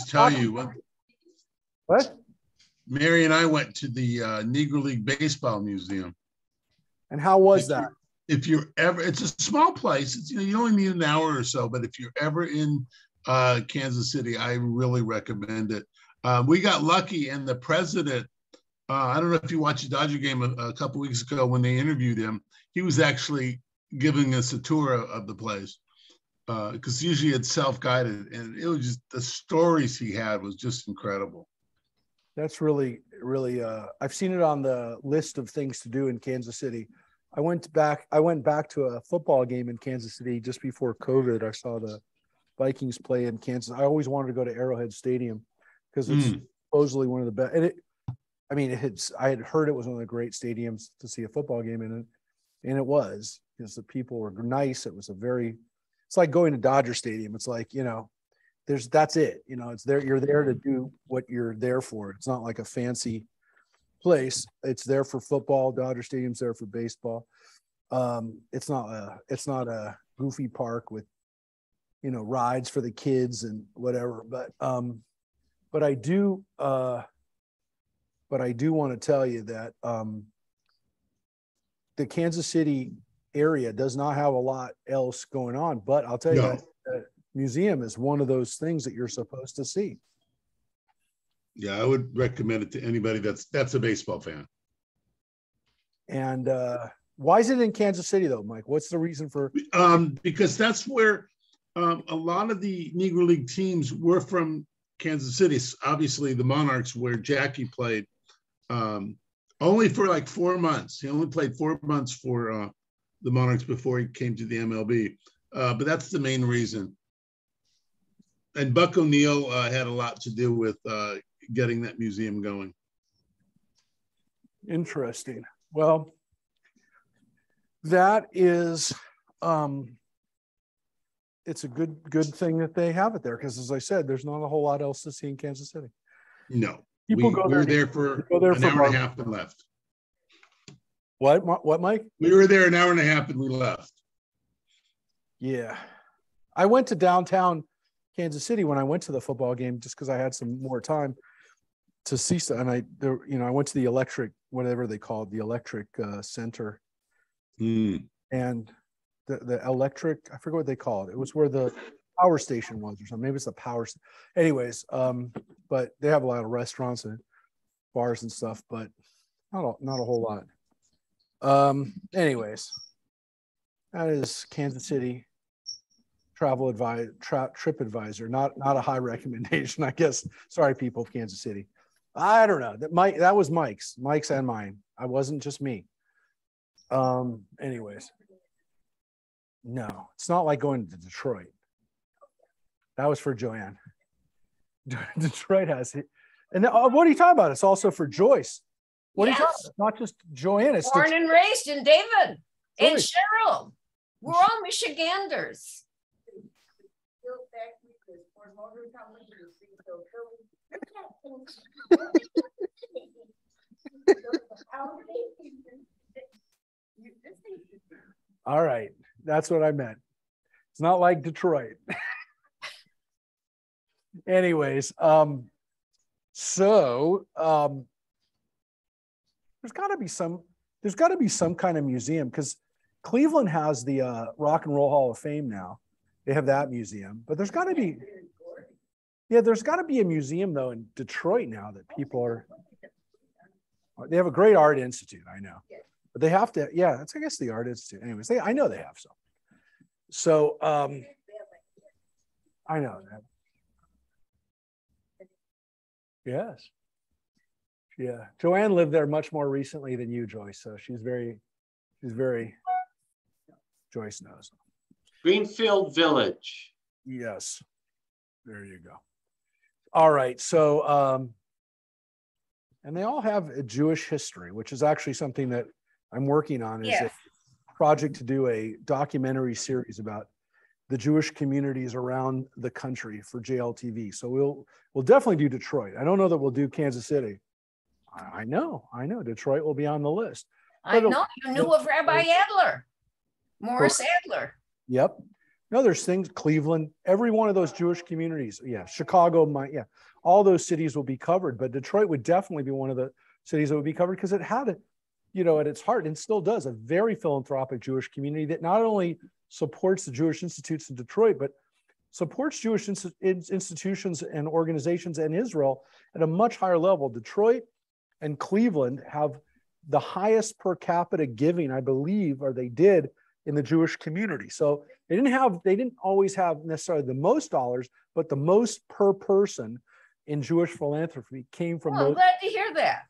tell you what? Mary and I went to the Negro League Baseball Museum. And how was that? If you're ever, it's a small place. It's, you only need an hour or so, but if you're ever in Kansas City, I really recommend it. We got lucky, and the president, I don't know if you watched the Dodger game a couple weeks ago when they interviewed him. He was actually giving us a tour of the place because usually it's self-guided, and it was just the stories he had was just incredible. That's really, really. I've seen it on the list of things to do in Kansas City. I went back to a football game in Kansas City just before COVID. I saw the Vikings play in Kansas. I always wanted to go to Arrowhead Stadium because it's supposedly one of the best. And I had heard it was one of the great stadiums to see a football game in it, and it was, because the people were nice. It's like going to Dodger Stadium. It's like, that's it. It's there. You're there to do what you're there for. It's not like a fancy place. It's there for football. Dodger Stadium's there for baseball. It's not a goofy park with, rides for the kids and whatever. But I do want to tell you that the Kansas City area does not have a lot else going on. But I'll tell you that museum is one of those things that you're supposed to see. Yeah, I would recommend it to anybody that's a baseball fan. And why is it in Kansas City though, Mike? What's the reason for? Because that's where a lot of the Negro League teams were from. Kansas City, obviously the Monarchs, where Jackie played, only for like 4 months. He only played 4 months for the Monarchs before he came to the MLB. But that's the main reason. And Buck O'Neill had a lot to do with getting that museum going. Interesting. Well, that is, it's a good thing that they have it there, because, as I said, there's not a whole lot else to see in Kansas City. No, we were there for an hour and a half and left. What, Mike? We were there an hour and a half and we left. Yeah, I went to downtown Kansas City when I went to the football game, just because I had some more time to see stuff. And I went to the electric, whatever they call it, the electric center, and the electric, I forget what they call it. It was where the power station was or something. Maybe it's the power. Anyways, but they have a lot of restaurants and bars and stuff, but not a whole lot. Anyways, that is Kansas City travel trip advisor. Not a high recommendation, I guess. Sorry, people of Kansas City. I don't know. That was Mike's and mine. I wasn't just me. Anyways. No, it's not like going to Detroit. That was for Joanne. Detroit has it. And what are you talking about? It's also for Joyce. What are you talking about? It's not just Joanne. It's born and raised in David and Cheryl. We're all Michiganders. All right. That's what I meant. It's not like Detroit. Anyways, there's got to be some kind of museum, because Cleveland has the Rock and Roll Hall of Fame now. They have that museum, but there's got to be a museum though in Detroit now that people are. They have a great art institute, I know. But they have to, that's, I guess, the Art Institute. Anyways, I know they have some. So, I know that. Yes. Yeah. Joanne lived there much more recently than you, Joyce. So she's very, Joyce knows. Greenfield Village. Yes. There you go. All right. So, and they all have a Jewish history, which is actually something that I'm working on, is a project to do a documentary series about the Jewish communities around the country for JLTV. So we'll definitely do Detroit. I don't know that we'll do Kansas City. I know. Detroit will be on the list. I know. You knew of Rabbi Adler, Morris Adler. Yep. No, there's things, Cleveland, every one of those Jewish communities. Yeah. Chicago might, yeah. All those cities will be covered, but Detroit would definitely be one of the cities that would be covered because it had a, you know, at its heart, and still does, a very philanthropic Jewish community that not only supports the Jewish institutes in Detroit, but supports Jewish institutions and organizations in Israel at a much higher level. Detroit and Cleveland have the highest per capita giving, I believe, or they did, in the Jewish community. So they didn't always have necessarily the most dollars, but the most per person in Jewish philanthropy came from I'm those. glad to hear that.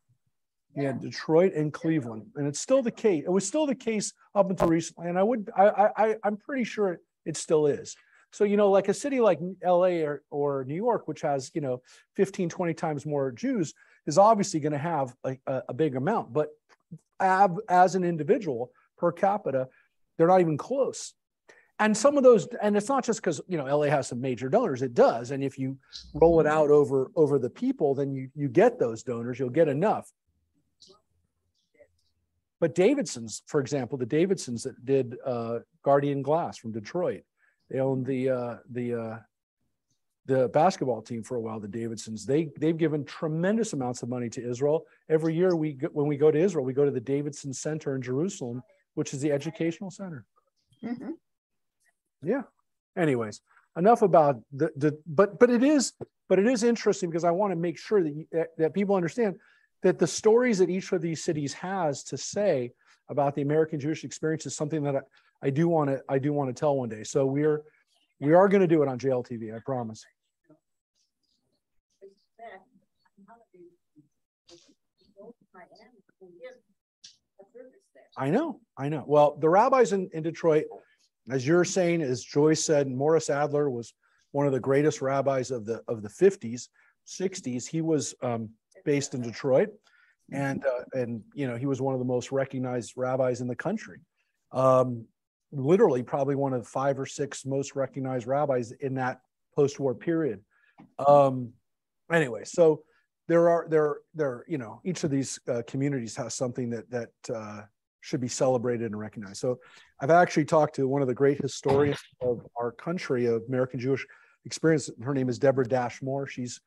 Yeah, Detroit and Cleveland, and it's still the case. It was still the case up until recently, and I'm pretty sure it still is. So, you know, like a city like LA or New York, which has, you know, 15, 20 times more Jews, is obviously going to have a big amount. But as an individual per capita, they're not even close. And some of those, and it's not just because, you know, LA has some major donors, it does. And if you roll it out over the people, then you get those donors, you'll get enough. But Davidson's, for example, the Davidsons that did Guardian Glass from Detroit, they owned the basketball team for a while, the Davidsons. They've given tremendous amounts of money to Israel. Every year when we go to Israel, we go to the Davidson Center in Jerusalem, which is the educational center. Mm-hmm. Yeah. Anyways, enough about but it is interesting because I want to make sure that people understand that the stories that each of these cities has to say about the American Jewish experience is something that I do want to tell one day. So we are going to do it on JLTV, I promise. I know. Well, the rabbis in Detroit, as you're saying, as Joyce said, Morris Adler was one of the greatest rabbis of the 50s, 60s. He was based in Detroit, and you know, he was one of the most recognized rabbis in the country. Literally, probably one of the 5 or 6 most recognized rabbis in that post-war period. Anyway, so there you know, each of these communities has something that should be celebrated and recognized. So I've actually talked to one of the great historians of our country, of American Jewish experience. Her name is Deborah Dashmore. She's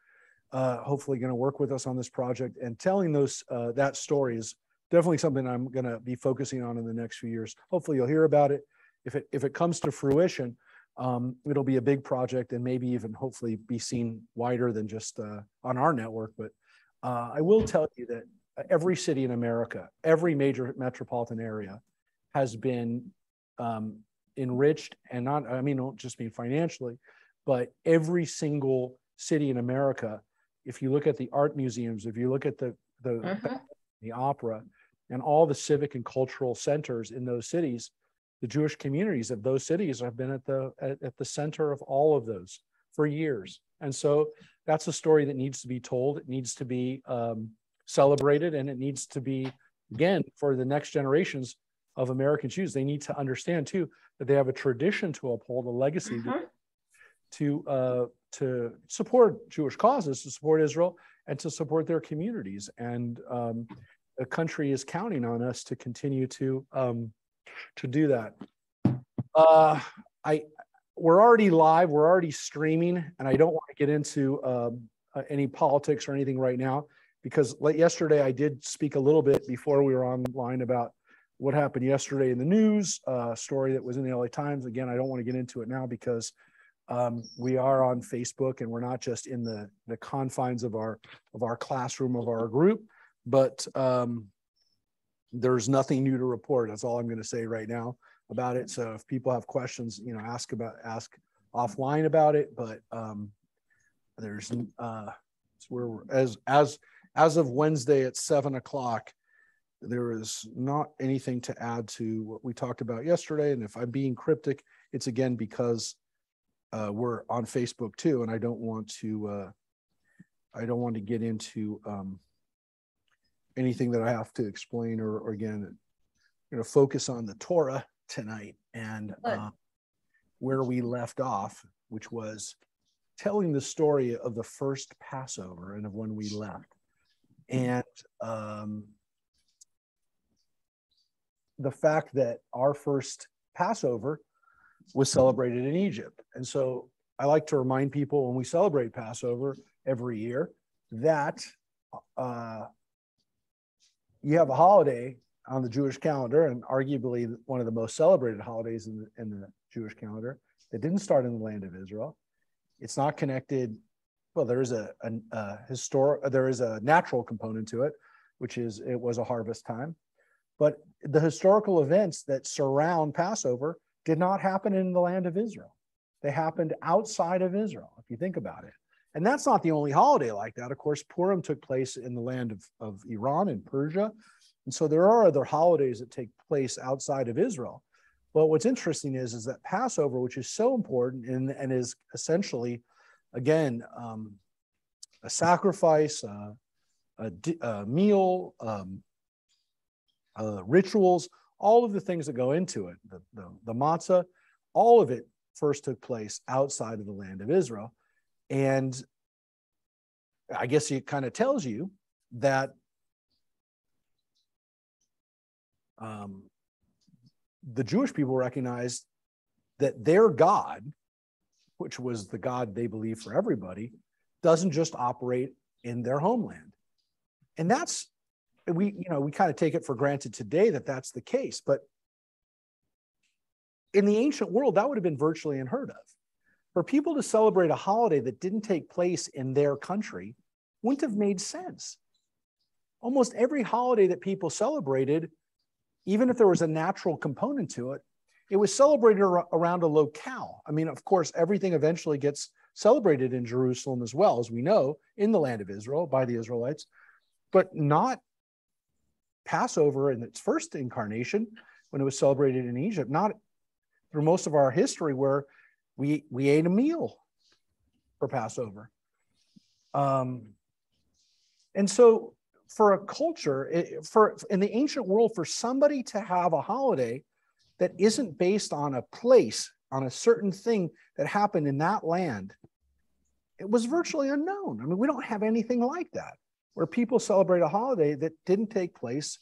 hopefully going to work with us on this project, and telling that story is definitely something I'm going to be focusing on in the next few years. Hopefully you'll hear about it. If it comes to fruition, it'll be a big project, and maybe even hopefully be seen wider than just on our network. But I will tell you that every city in America, every major metropolitan area has been enriched, and don't just mean financially, but every single city in America, if you look at the art museums, if you look at the opera, and all the civic and cultural centers in those cities, the Jewish communities of those cities have been at the center of all of those for years. And so that's a story that needs to be told. It needs to be celebrated, and it needs to be, again, for the next generations of American Jews. They need to understand too that they have a tradition to uphold, a legacy to support Jewish causes, to support Israel, and to support their communities. And the country is counting on us to continue to do that. We're already live, we're already streaming, and I don't want to get into any politics or anything right now, because yesterday I did speak a little bit before we were online about what happened yesterday in the news, story that was in the LA Times. Again, I don't want to get into it now because we are on Facebook, and we're not just in the confines of our classroom, of our group, but there's nothing new to report. That's all I'm going to say right now about it. So if people have questions, you know, ask offline about it. But there's as of Wednesday at 7 o'clock, there is not anything to add to what we talked about yesterday. And if I'm being cryptic, it's again because we're on Facebook too, and I don't want to get into anything that I have to explain or again, focus on the Torah tonight and where we left off, which was telling the story of the first Passover and of when we left. And the fact that our first Passover was celebrated in Egypt. And so I like to remind people when we celebrate Passover every year that you have a holiday on the Jewish calendar, and arguably one of the most celebrated holidays in the Jewish calendar, that didn't start in the land of Israel. It's not connected. Well, there is a natural component to it, which is it was a harvest time. But the historical events that surround Passover did not happen in the land of Israel. They happened outside of Israel, if you think about it. And that's not the only holiday like that. Of course, Purim took place in the land of Iran and Persia. And so there are other holidays that take place outside of Israel. But what's interesting is that Passover, which is so important and is essentially, again, a sacrifice, a meal, rituals, all of the things that go into it, the matzah, all of it first took place outside of the land of Israel. And I guess it kind of tells you that the Jewish people recognized that their God, which was the God they believe for everybody, doesn't just operate in their homeland. And that's, we kind of take it for granted today that that's the case. But in the ancient world, that would have been virtually unheard of. For people to celebrate a holiday that didn't take place in their country wouldn't have made sense. Almost every holiday that people celebrated, even if there was a natural component to it, it was celebrated around a locale. I mean, of course, everything eventually gets celebrated in Jerusalem as well, as we know, in the land of Israel by the Israelites, but not Passover in its first incarnation when it was celebrated in Egypt, not through most of our history where we ate a meal for Passover. And so for a culture, in the ancient world, for somebody to have a holiday that isn't based on a place, on a certain thing that happened in that land, it was virtually unknown. I mean, we don't have anything like that, where people celebrate a holiday that didn't take place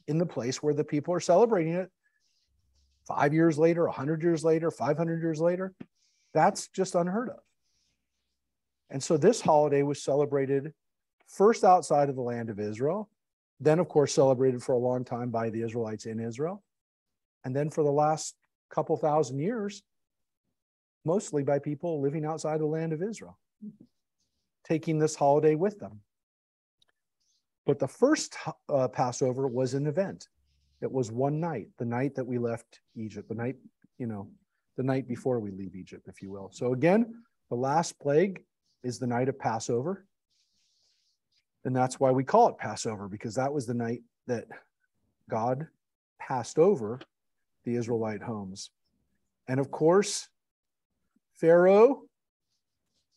in the place where the people are celebrating it 5 years later, 100 years later, 500 years later. That's just unheard of. And so this holiday was celebrated first outside of the land of Israel, then, of course, celebrated for a long time by the Israelites in Israel, and then for the last couple thousand years, mostly by people living outside the land of Israel, taking this holiday with them. But the first Passover was an event. It was one night, the night that we left Egypt, the night before we leave Egypt, if you will. So again, the last plague is the night of Passover. And that's why we call it Passover, because that was the night that God passed over the Israelite homes. And of course, Pharaoh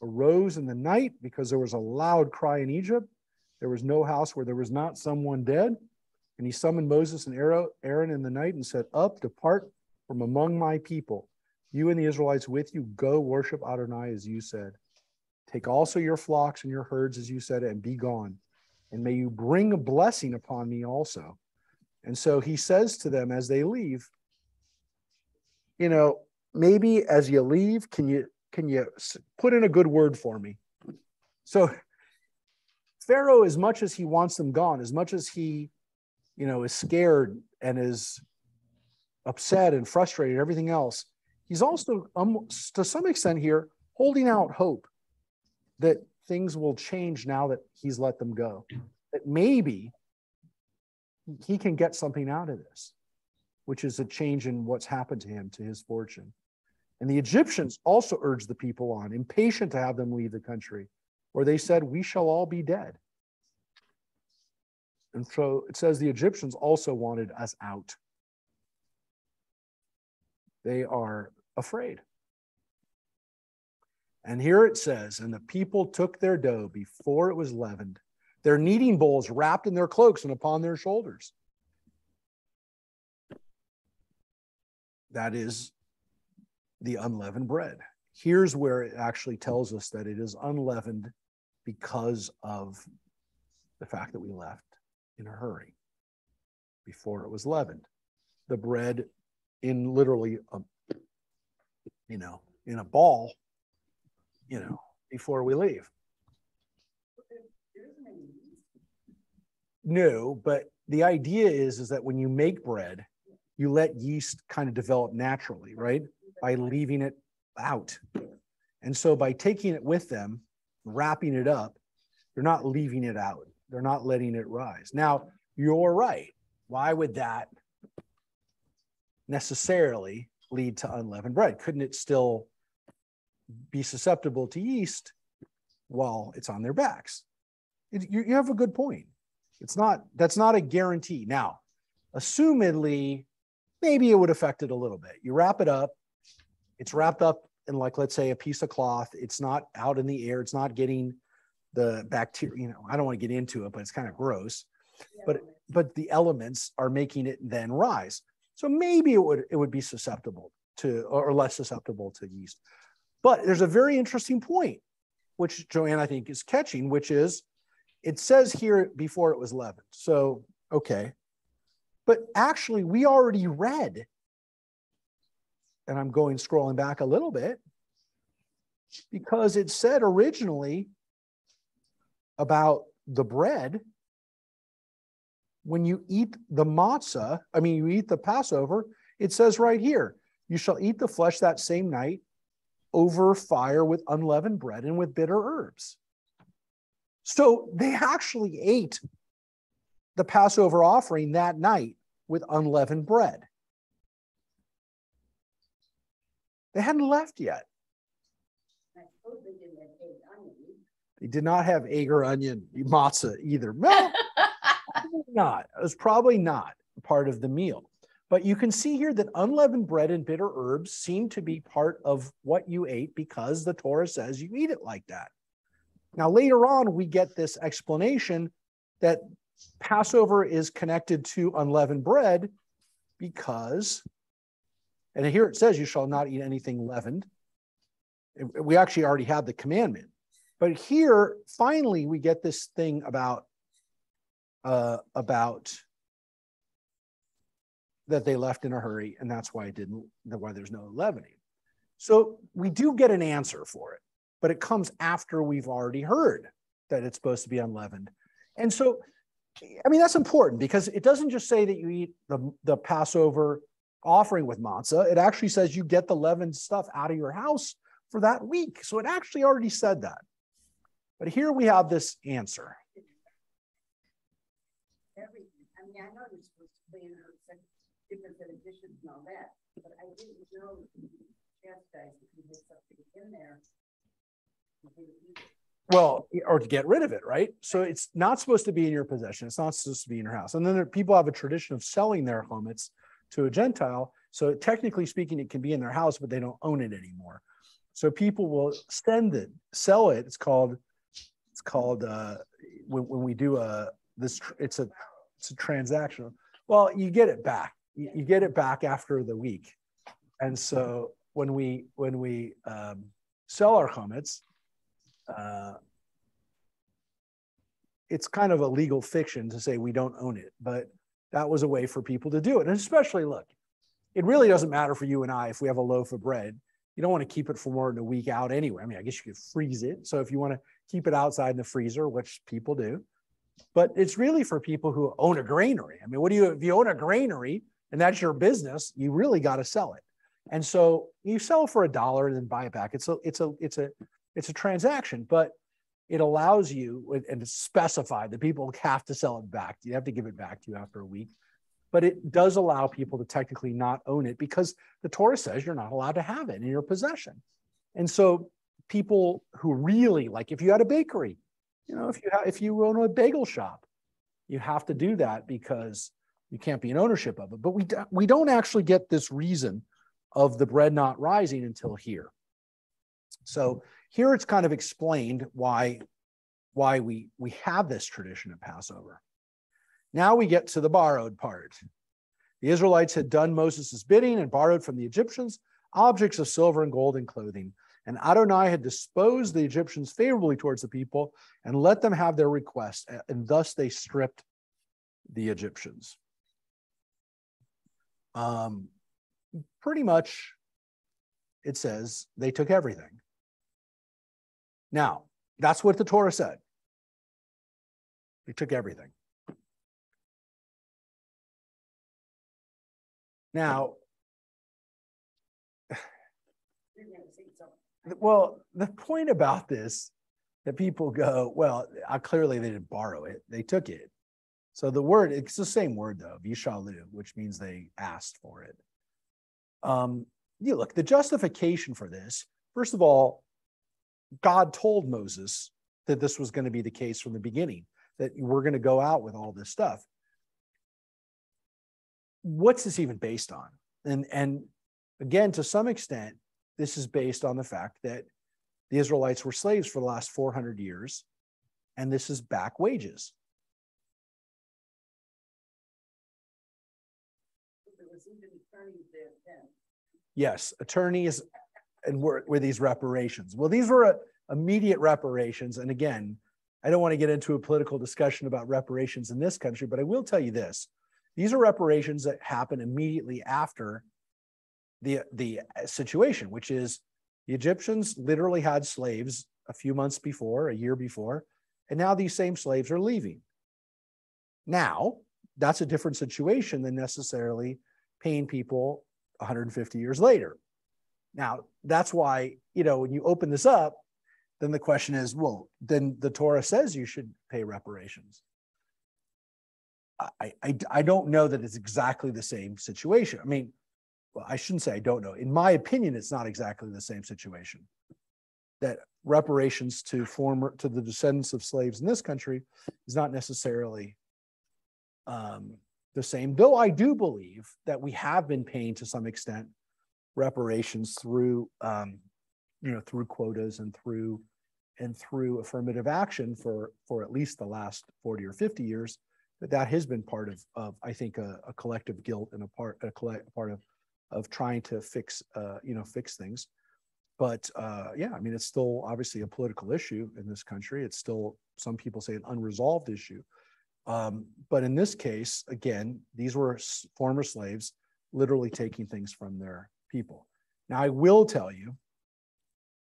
arose in the night because there was a loud cry in Egypt. There was no house where there was not someone dead. And he summoned Moses and Aaron in the night and said, "Up, depart from among my people. You and the Israelites with you, go worship Adonai as you said. Take also your flocks and your herds as you said, and be gone. And may you bring a blessing upon me also." And so he says to them as they leave, maybe as you leave, can you put in a good word for me? So Pharaoh, as much as he wants them gone, as much as he, is scared and is upset and frustrated and everything else, he's also, to some extent here, holding out hope that things will change now that he's let them go. That maybe he can get something out of this, which is a change in what's happened to him, to his fortune. And the Egyptians also urged the people on, impatient to have them leave the country, where they said, "We shall all be dead." And so it says the Egyptians also wanted us out. They are afraid. And here it says, "And the people took their dough before it was leavened, their kneading bowls wrapped in their cloaks and upon their shoulders." That is the unleavened bread. Here's where it actually tells us that it is unleavened because of the fact that we left in a hurry before it was leavened. The bread, in literally in a ball, before we leave. No, but the idea is that when you make bread, you let yeast kind of develop naturally, right? By leaving it out. And so by taking it with them, wrapping it up, they're not leaving it out. They're not letting it rise. Now, you're right. Why would that necessarily lead to unleavened bread? Couldn't it still be susceptible to yeast while it's on their backs? You have a good point. That's not a guarantee. Now, assumedly, maybe it would affect it a little bit. You wrap it up, it's wrapped up in, like, let's say, a piece of cloth. It's not out in the air. It's not getting the bacteria, I don't want to get into it, but it's kind of gross. But the elements are making it then rise. So maybe it would be susceptible to, or less susceptible to yeast. But there's a very interesting point, which Joanne, I think, is catching, which is, it says here before it was leavened. So, okay. But actually, we already read, and I'm scrolling back a little bit, because it said originally about the bread, when you eat the matzah, you eat the Passover, it says right here, you shall eat the flesh that same night over fire with unleavened bread and with bitter herbs. So they actually ate the Passover offering that night with unleavened bread. They hadn't left yet. They did not have egg or onion matzah either. No, not. It was probably not part of the meal. But you can see here that unleavened bread and bitter herbs seem to be part of what you ate, because the Torah says you eat it like that. Now, later on, we get this explanation that Passover is connected to unleavened bread because, and here it says, you shall not eat anything leavened. We actually already had the commandment. But here, finally, we get this thing about that they left in a hurry, and that's why there's no leavening. So we do get an answer for it, but it comes after we've already heard that it's supposed to be unleavened. And so, that's important, because it doesn't just say that you eat the Passover offering with matzah. It actually says you get the leavened stuff out of your house for that week. So it actually already said that. But here we have this answer. I know you're supposed to clean different additions and all that, but I didn't know chastise if you had something in there. Well, or to get rid of it, right? So it's not supposed to be in your possession. It's not supposed to be in your house. And then people have a tradition of selling their chametz to a Gentile. So technically speaking, it can be in their house, but they don't own it anymore. So people will sell it. It's called when we do it's a transaction. Well, you get it back. You get it back after the week. And so when we sell our chametz, it's kind of a legal fiction to say we don't own it, but that was a way for people to do it. And especially, look, it really doesn't matter for you and I if we have a loaf of bread. You don't want to keep it for more than a week out anyway. I guess you could freeze it. So if you want to keep it outside in the freezer, which people do, but it's really for people who own a granary. If you own a granary and that's your business, you really got to sell it. And so you sell for $1 and then buy it back. It's a transaction, but it allows you, and it's specified that people have to sell it back. You have to give it back to you after a week. But it does allow people to technically not own it, because the Torah says you're not allowed to have it in your possession. And so people who really, like if you had a bakery, if you own a bagel shop, you have to do that because you can't be in ownership of it. But we don't actually get this reason of the bread not rising until here. So here it's kind of explained why we have this tradition of Passover. Now we get to the borrowed part. The Israelites had done Moses' bidding and borrowed from the Egyptians objects of silver and gold and clothing. And Adonai had disposed the Egyptians favorably towards the people and let them have their request. And thus they stripped the Egyptians. Pretty much it says they took everything. Now, that's what the Torah said. They took everything. Now, well, the point about this that people go, well, clearly they didn't borrow it. They took it. So the word, it's the same word though, Yishalu, which means they asked for it. Look, the justification for this, first of all, God told Moses that this was going to be the case from the beginning, that we're going to go out with all this stuff. What's this even based on? And again, to some extent, this is based on the fact that the Israelites were slaves for the last 400 years, and this is back wages. Yes, attorneys and were these reparations. Well, these were immediate reparations. And again, I don't want to get into a political discussion about reparations in this country, but I will tell you this. These are reparations that happen immediately after the situation, which is the Egyptians literally had slaves a few months before, a year before, and now these same slaves are leaving. Now, that's a different situation than necessarily paying people 150 years later. Now, that's why, when you open this up, then the question is, well, then the Torah says you should pay reparations. I don't know that it's exactly the same situation. I mean, well, I shouldn't say I don't know. In my opinion, it's not exactly the same situation. That reparations to the descendants of slaves in this country is not necessarily the same. Though I do believe that we have been paying to some extent reparations through through quotas and through affirmative action for at least the last 40 or 50 years. That has been part of I think a collective guilt and a part of trying to fix things. But yeah, I mean, it's still obviously a political issue in this country. It's still, some people say, an unresolved issue. But in this case, again, these were former slaves literally taking things from their people. Now, I will tell you,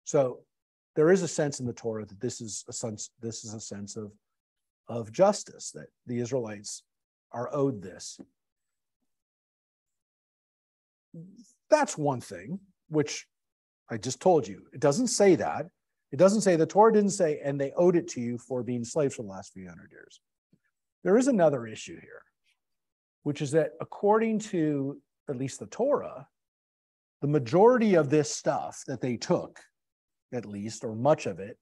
so there is a sense in the Torah that this is a sense of justice, that the Israelites are owed this. That's one thing, which I just told you. It doesn't say that. It doesn't say, the Torah didn't say, and they owed it to you for being slaves for the last few hundred years. There is another issue here, which is that according to at least the Torah, the majority of this stuff that they took, at least, or much of it,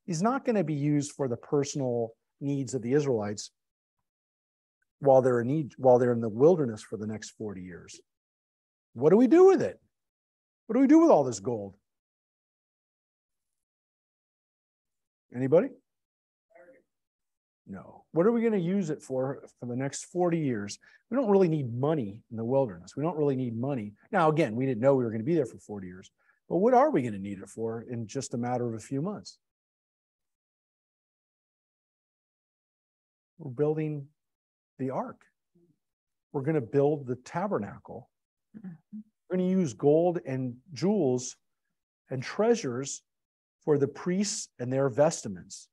is not going to be used for the personal needs of the Israelites while they're in the wilderness for the next 40 years. What do we do with it? What do we do with all this gold? Anybody? No. What are we going to use it for the next 40 years? We don't really need money in the wilderness. We don't really need money. Now, again, we didn't know we were going to be there for 40 years. But what are we going to need it for in just a matter of a few months? We're building the ark. We're going to build the tabernacle. We're going to use gold and jewels and treasures for the priests and their vestments,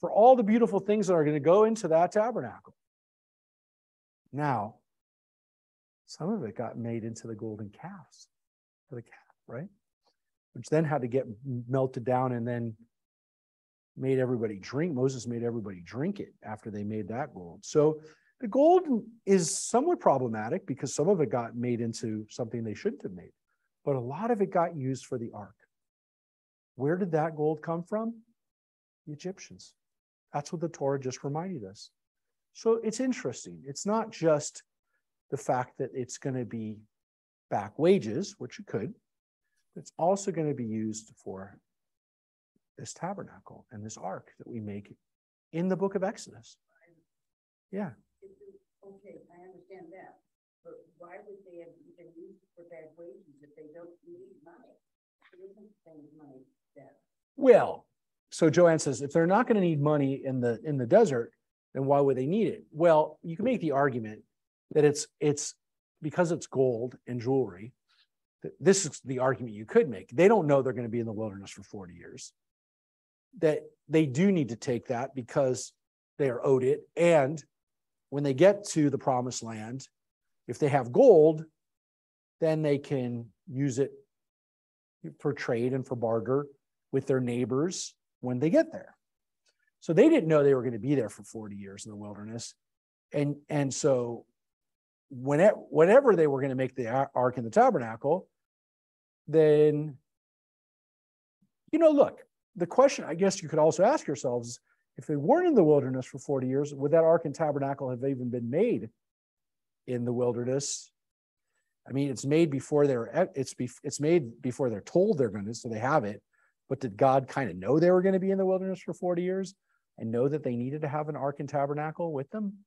for all the beautiful things that are going to go into that tabernacle. Now, some of it got made into the golden calves for the calf, right? Which then had to get melted down and then made everybody drink. Moses made everybody drink it after they made that gold. So the gold is somewhat problematic because some of it got made into something they shouldn't have made, but a lot of it got used for the ark. Where did that gold come from? The Egyptians. That's what the Torah just reminded us. So it's interesting. It's not just the fact that it's going to be back wages, which it could. It's also going to be used for this tabernacle and this ark that we make in the book of Exodus. Yeah. Okay, I understand that. But why would they have even used for back wages if they don't need money? There isn't the same money there. Well, so Joanne says, if they're not going to need money in the desert, then why would they need it? Well, you can make the argument that it's because it's gold and jewelry, this is the argument you could make. They don't know they're going to be in the wilderness for 40 years. That they do need to take that because they are owed it. And when they get to the promised land, if they have gold, then they can use it for trade and for barter with their neighbors when they get there. So they didn't know they were going to be there for 40 years in the wilderness. And so whenever they were going to make the ark and the tabernacle, then, look, the question I guess you could also ask yourselves is, if they weren't in the wilderness for 40 years, would that ark and tabernacle have even been made in the wilderness? I mean, it's made before it's made before they're told they're going to, so they have it. But did God kind of know they were going to be in the wilderness for 40 years and know that they needed to have an ark and tabernacle with them?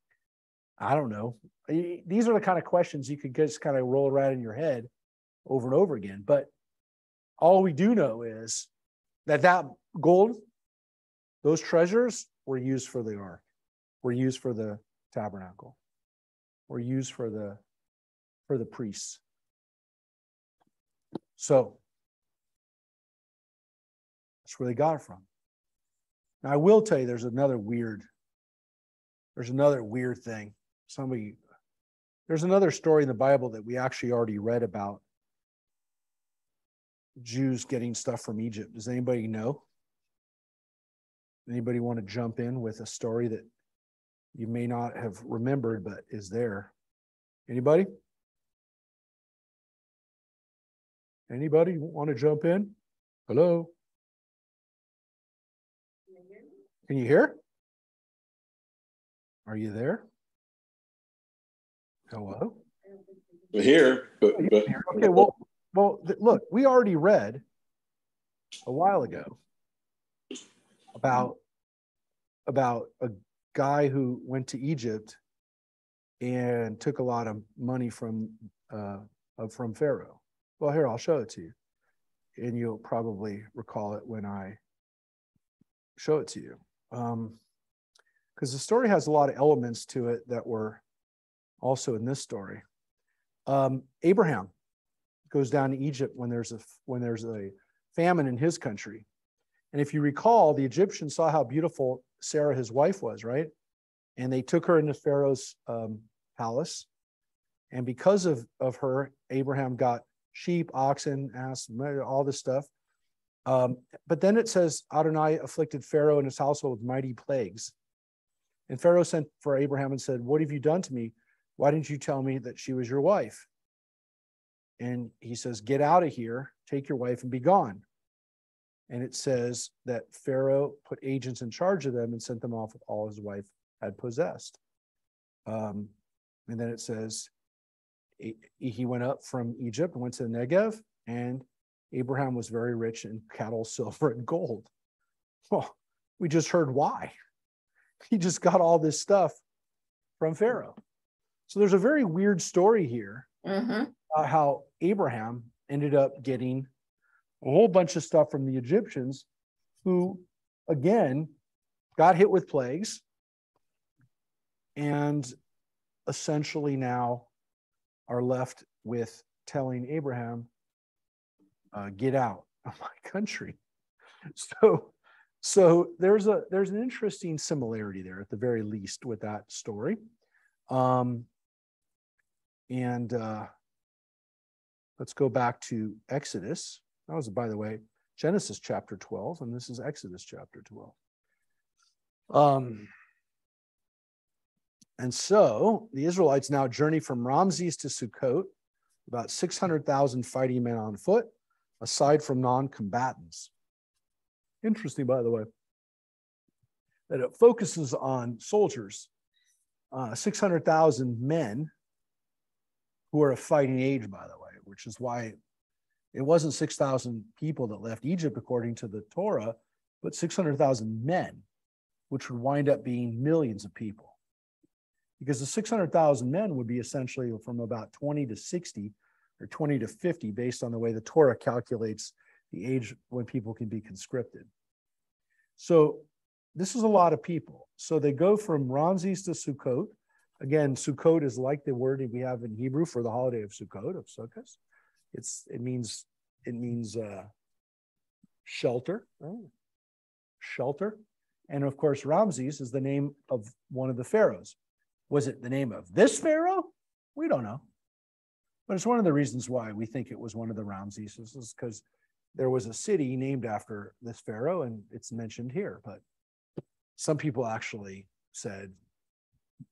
I don't know. These are the kind of questions you could just kind of roll around in your head over and over again. But all we do know is that gold, those treasures were used for the ark, were used for the tabernacle, were used for the priests. So that's where they got it from. Now I will tell you, there's another weird thing. There's another story in the Bible that we actually already read about Jews getting stuff from Egypt. Does anybody know? Anybody want to jump in with a story that you may not have remembered but is there? Anybody? Anybody want to jump in? Hello? Can you hear? Are you there? Hello? We're here, but okay. Well, look, we already read a while ago about a guy who went to Egypt and took a lot of money from Pharaoh. Well, here, I'll show it to you, and you'll probably recall it when I show it to you. Because the story has a lot of elements to it that were also in this story. Abraham goes down to Egypt when there's a famine in his country. And if you recall, the Egyptians saw how beautiful Sarah, his wife, was, right? And they took her into Pharaoh's palace. And because of her, Abraham got sheep, oxen, ass, all this stuff. But then it says, Adonai afflicted Pharaoh and his household with mighty plagues. And Pharaoh sent for Abraham and said, what have you done to me? Why didn't you tell me that she was your wife? And he says, get out of here, take your wife and be gone. And it says that Pharaoh put agents in charge of them and sent them off with all his wife had possessed. And then it says he went up from Egypt and went to the Negev, and Abraham was very rich in cattle, silver, and gold. Well, we just heard why. He just got all this stuff from Pharaoh. So there's a very weird story here about how Abraham ended up getting a whole bunch of stuff from the Egyptians, who, again, got hit with plagues and essentially now are left with telling Abraham, get out of my country. So there's an interesting similarity there at the very least with that story. Let's go back to Exodus. That was, by the way, Genesis chapter 12, and this is Exodus chapter 12. And so the Israelites now journey from Ramses to Sukkot, about 600,000 fighting men on foot, aside from non-combatants. Interesting, by the way, that it focuses on soldiers, 600,000 men who are of fighting age, by the way, which is why it wasn't 6,000 people that left Egypt according to the Torah, but 600,000 men, which would wind up being millions of people. Because the 600,000 men would be essentially from about 20 to 60 or 20 to 50 based on the way the Torah calculates the age when people can be conscripted. So this is a lot of people. So they go from Ramses to Sukkot. Again, Sukkot is like the word we have in Hebrew for the holiday of Sukkot, of Sukkot. It means shelter, right? Shelter. And of course, Ramses is the name of one of the pharaohs. Was it the name of this pharaoh? We don't know. But it's one of the reasons why we think it was one of the Ramseses, is because there was a city named after this pharaoh, and it's mentioned here. But some people actually said,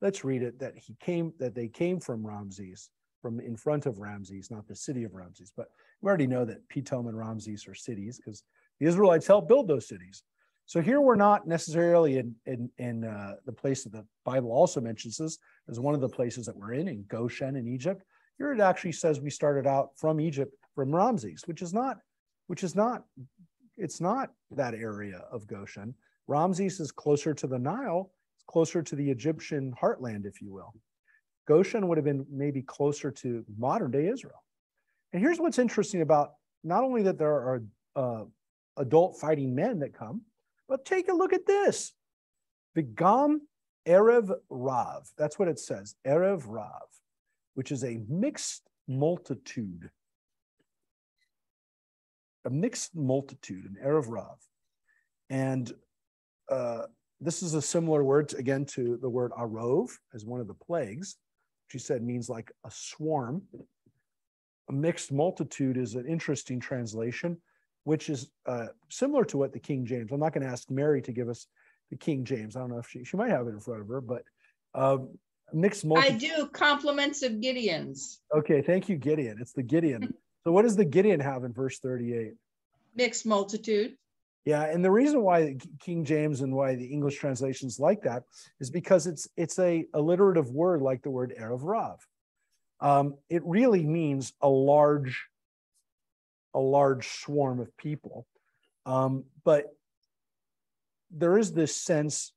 let's read it, that they came from Ramses, from in front of Ramses, not the city of Ramses. But we already know that Pithom and Ramses are cities because the Israelites helped build those cities. So here we're not necessarily in the place that the Bible also mentions this as one of the places that we're in Goshen in Egypt. Here it actually says we started out from Egypt, from Ramses, it's not that area of Goshen. Ramses is closer to the Nile, it's closer to the Egyptian heartland, if you will. Goshen would have been maybe closer to modern day Israel. And here's what's interesting about not only that there are adult fighting men that come, but take a look at this. Vigam Erev Rav. That's what it says, Erev Rav, which is a mixed multitude. A mixed multitude, an Erev Rav. And this is a similar word, again, to the word arov as one of the plagues, which he said means like a swarm. A mixed multitude is an interesting translation, which is similar to what the King James. I'm not going to ask Mary to give us the King James. I don't know if she might have it in front of her, but mixed multitude. I do. Compliments of Gideon's. Okay, thank you, Gideon. It's the Gideon. So what does the Gideon have in verse 38? Mixed multitude. Yeah, and the reason why King James and why the English translations like that is because it's a alliterative word like the word Erev Rav. It really means a large swarm of people. But there is this sense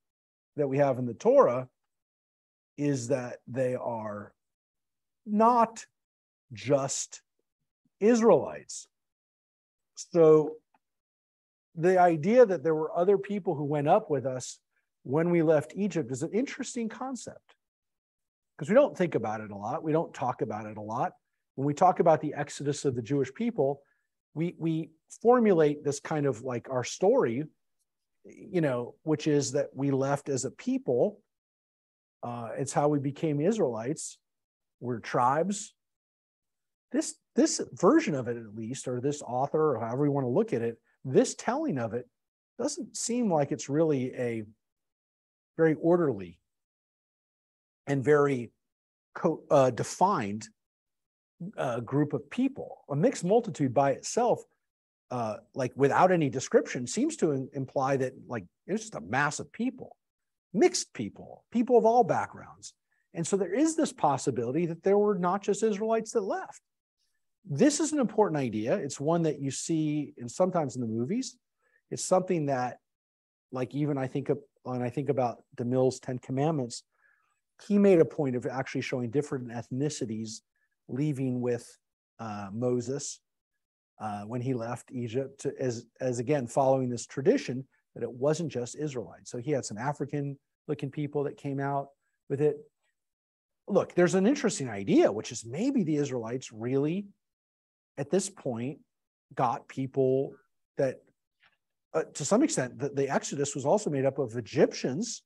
that we have in the Torah is that they are not just Israelites. So the idea that there were other people who went up with us when we left Egypt is an interesting concept because we don't think about it a lot. We don't talk about it a lot. When we talk about the exodus of the Jewish people, we formulate this kind of like our story, which is that we left as a people. It's how we became Israelites. We're tribes. This version of it, at least, or this author, or however you want to look at it, this telling of it doesn't seem like it's really a very orderly and very defined group of people. A mixed multitude by itself, like without any description, seems to imply that like it's just a mass of people, mixed people of all backgrounds. And so there is this possibility that there were not just Israelites that left. This is an important idea. It's one that you see sometimes in the movies. It's something that, like even when I think about DeMille's 10 Commandments, he made a point of actually showing different ethnicities leaving with Moses when he left Egypt, as again, following this tradition that it wasn't just Israelites. So he had some African-looking people that came out with it. Look, there's an interesting idea, which is maybe the Israelites really, at this point, got people that, to some extent, the Exodus was also made up of Egyptians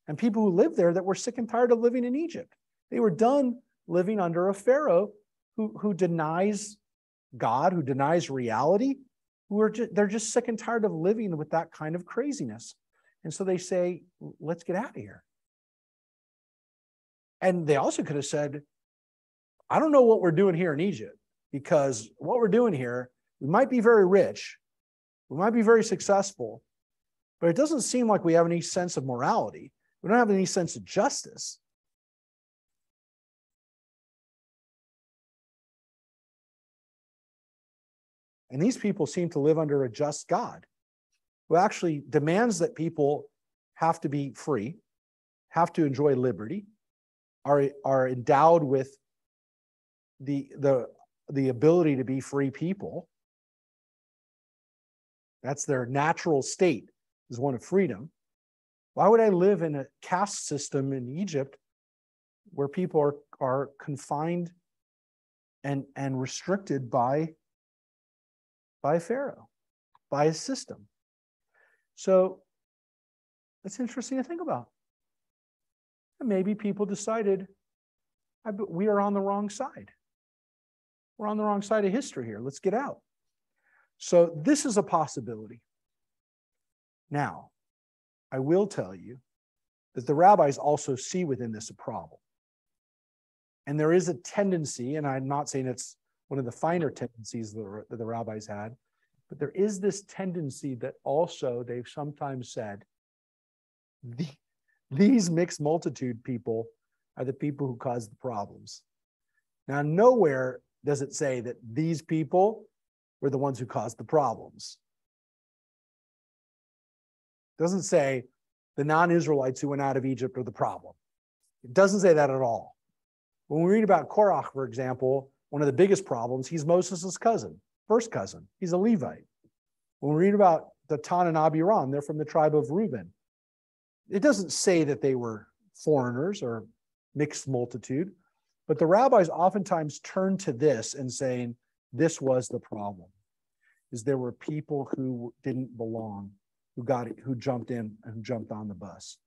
and people who lived there that were sick and tired of living in Egypt. They were done living under a Pharaoh who denies God, who denies reality, they're just sick and tired of living with that kind of craziness. And so they say, let's get out of here. And they also could have said, I don't know what we're doing here in Egypt, because what we're doing here, we might be very rich, we might be very successful, but it doesn't seem like we have any sense of morality. We don't have any sense of justice. And these people seem to live under a just God who actually demands that people have to be free, have to enjoy liberty, are endowed with the ability to be free people. That's their natural state, is one of freedom. Why would I live in a caste system in Egypt where people are confined and restricted by Pharaoh, by his system. So it's interesting to think about. And maybe people decided we are on the wrong side. We're on the wrong side of history here. Let's get out. So this is a possibility. Now, I will tell you that the rabbis also see within this a problem. And there is a tendency, and I'm not saying it's one of the finer tendencies that the rabbis had, but there is this tendency that also they've sometimes said, these mixed multitude people are the people who cause the problems. Now, nowhere does it say that these people were the ones who caused the problems. It doesn't say the non-Israelites who went out of Egypt are the problem. It doesn't say that at all. When we read about Korach, for example, one of the biggest problems, he's Moses' cousin, first cousin. He's a Levite. When we read about Datan and Abiram, they're from the tribe of Reuben. It doesn't say that they were foreigners or mixed multitude, but the rabbis oftentimes turn to this and saying, this was the problem, is there were people who didn't belong, who jumped in and jumped on the bus.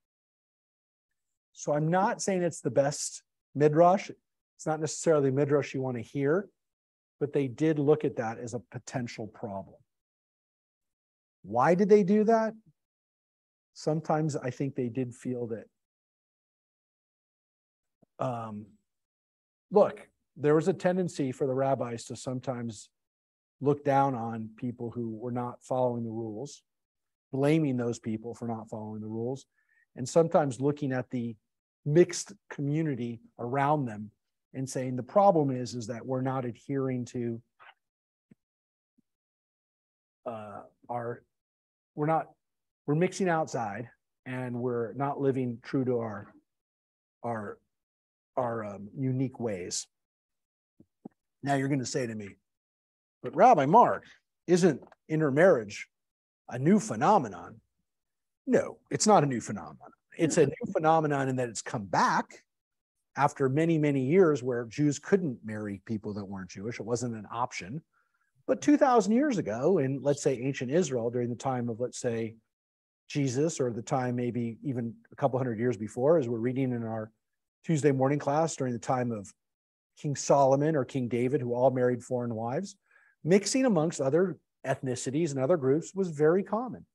So I'm not saying it's the best midrash. It's not necessarily midrash you want to hear, but they did look at that as a potential problem. Why did they do that? Sometimes I think they did feel that, look, there was a tendency for the rabbis to sometimes look down on people who were not following the rules, blaming those people for not following the rules, and sometimes looking at the mixed community around them and saying the problem is that we're not adhering to we're mixing outside and we're not living true to our unique ways. Now you're going to say to me, but Rabbi Mark, isn't intermarriage a new phenomenon? No, it's not a new phenomenon. It's a new phenomenon in that it's come back after many, many years where Jews couldn't marry people that weren't Jewish. It wasn't an option. But 2,000 years ago, in let's say ancient Israel, during the time of, let's say, Jesus, or the time maybe even a couple hundred years before, as we're reading in our Tuesday morning class, during the time of King Solomon or King David, who all married foreign wives, mixing amongst other ethnicities and other groups was very common.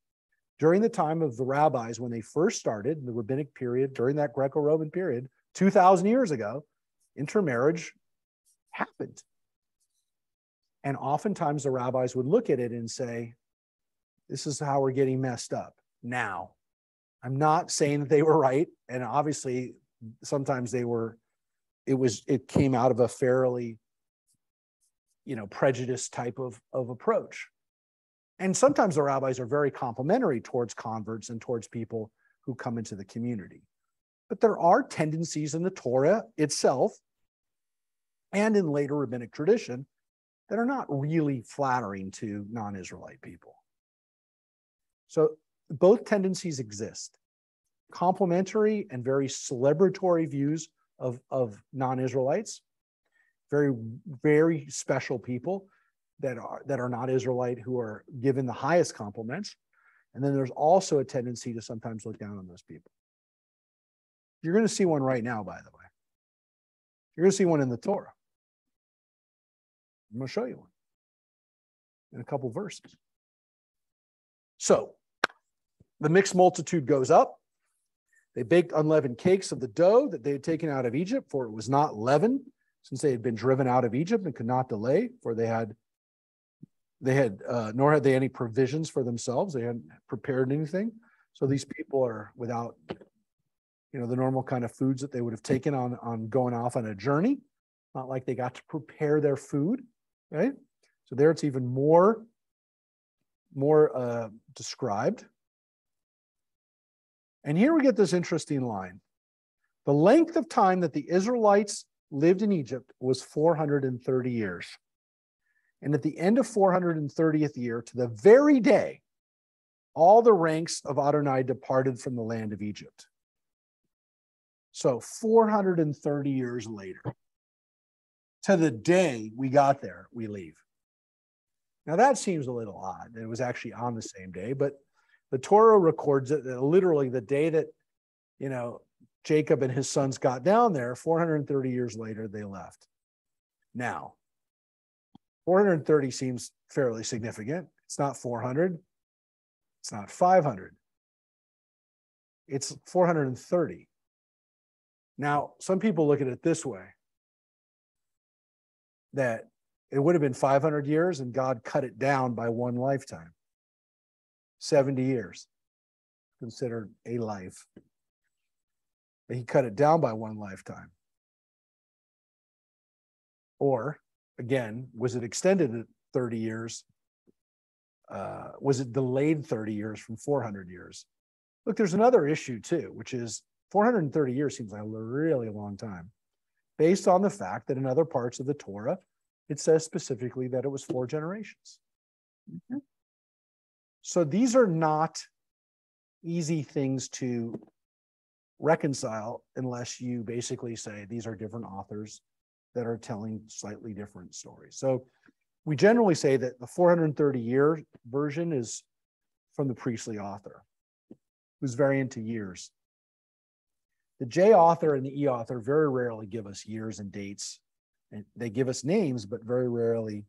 During the time of the rabbis, when they first started, in the rabbinic period, during that Greco-Roman period, 2,000 years ago, intermarriage happened. And oftentimes the rabbis would look at it and say, this is how we're getting messed up. Now, I'm not saying that they were right. And obviously, sometimes it came out of a fairly, prejudiced type of approach. And sometimes the rabbis are very complimentary towards converts and towards people who come into the community. But there are tendencies in the Torah itself and in later rabbinic tradition that are not really flattering to non-Israelite people. So both tendencies exist. Complimentary and very celebratory views of non-Israelites, very, very special people that are not Israelite who are given the highest compliments. And then there's also a tendency to sometimes look down on those people. You're going to see one right now, by the way. You're going to see one in the Torah. I'm going to show you one in a couple verses. So the mixed multitude goes up. They baked unleavened cakes of the dough that they had taken out of Egypt, for it was not leavened, since they had been driven out of Egypt and could not delay, for nor had they any provisions for themselves. They hadn't prepared anything. So these people are without, the normal kind of foods that they would have taken on going off on a journey. Not like they got to prepare their food, right? So there it's even more described. And here we get this interesting line. The length of time that the Israelites lived in Egypt was 430 years. And at the end of 430th year, to the very day, all the ranks of Adonai departed from the land of Egypt. So 430 years later, to the day we got there, we leave. Now that seems a little odd that it was actually on the same day, but the Torah records it that literally the day that, Jacob and his sons got down there, 430 years later, they left. Now, 430 seems fairly significant. It's not 400. It's not 500. It's 430. Now, some people look at it this way, that it would have been 500 years and God cut it down by one lifetime. 70 years, considered a life. But he cut it down by one lifetime. Or, again, was it extended at 30 years? Was it delayed 30 years from 400 years? Look, there's another issue too, which is 430 years seems like a really long time, based on the fact that in other parts of the Torah, it says specifically that it was 4 generations. Mm-hmm. So these are not easy things to reconcile unless you basically say these are different authors that are telling slightly different stories. So we generally say that the 430-year version is from the priestly author, who's very into years. The J author and the E author very rarely give us years and dates. And they give us names, but very rarely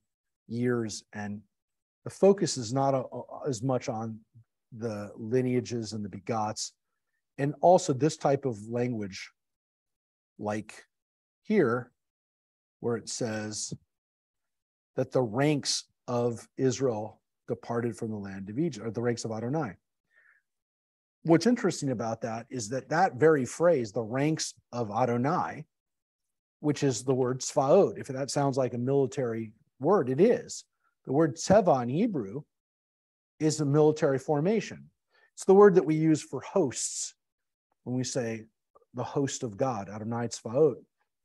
years. And the focus is not as much on the lineages and the begots. And also this type of language, like here, where it says that the ranks of Israel departed from the land of Egypt, or the ranks of Adonai. What's interesting about that is that that very phrase, the ranks of Adonai, which is the word tzvaot. If that sounds like a military word, it is. The word tzeva in Hebrew is a military formation. It's the word that we use for hosts when we say the host of God, Adonai tzvaot,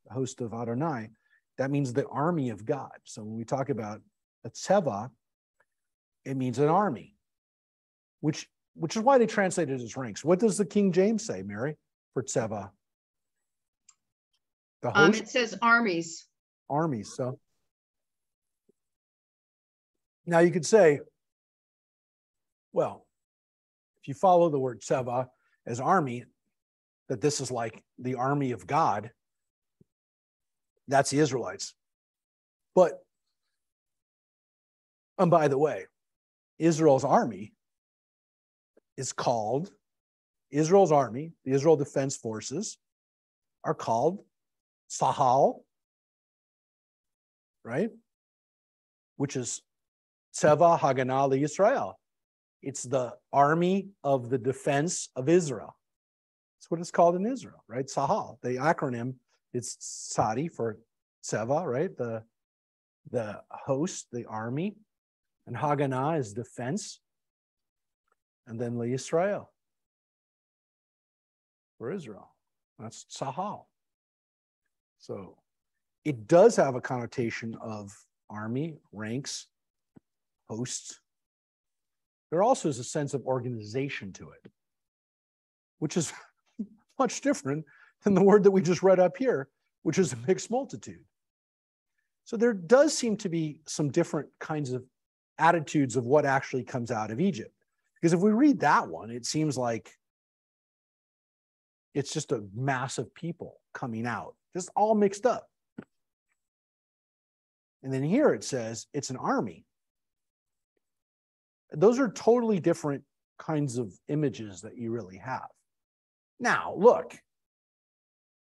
the host of Adonai. That means the army of God. So when we talk about a tzeva, it means an army, which is why they translate it as ranks. What does the King James say, Mary, for tzeva? The host? It says armies. Armies. So now you could say, well, if you follow the word tzeva as army, that this is like the army of God, that's the Israelites. But, and by the way, Israel's army is called, Israel's army, the Israel Defense Forces, are called Sahal, right? Which is Tzeva Haganah LeYisrael. It's the army of the defense of Israel. That's what it's called in Israel, right? Sahal. The acronym is Sadi for Tzeva, right? The host, the army. And Haganah is defense. And then LeYisrael for Israel. That's Sahal. So it does have a connotation of army, ranks, hosts. There also is a sense of organization to it, which is much different than the word that we just read up here, which is a mixed multitude. So there does seem to be some different kinds of attitudes of what actually comes out of Egypt. Because if we read that one, it seems like it's just a mass of people coming out, just all mixed up. And then here it says it's an army. Those are totally different kinds of images that you really have. Now, look,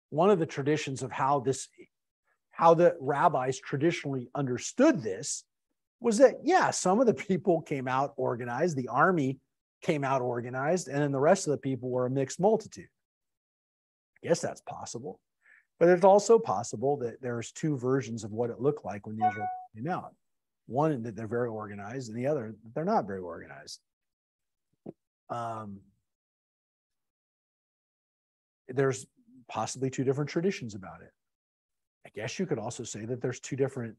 one of the traditions of how the rabbis traditionally understood this was that, yeah, some of the people came out organized, the army came out organized, and then the rest of the people were a mixed multitude. I guess that's possible. But it's also possible that there's two versions of what it looked like when the Israel came out. One, that they're very organized, and the other, that they're not very organized. There's possibly two different traditions about it. I guess you could also say that there's two different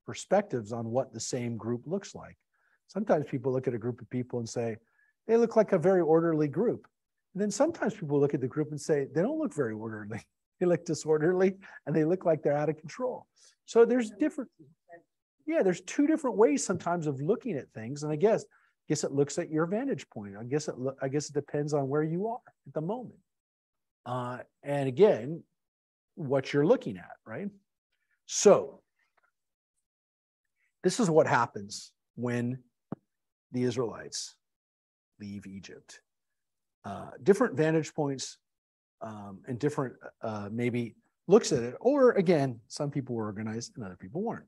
perspectives on what the same group looks like. Sometimes people look at a group of people and say, they look like a very orderly group. And then sometimes people look at the group and say, they don't look very orderly. They look disorderly and they look like they're out of control. So there's there's two different ways sometimes of looking at things. And I guess it looks at your vantage point. I guess it depends on where you are at the moment. And again, what you're looking at, right? So this is what happens when the Israelites leave Egypt. Different vantage points and different maybe looks at it. Or again, some people were organized and other people weren't.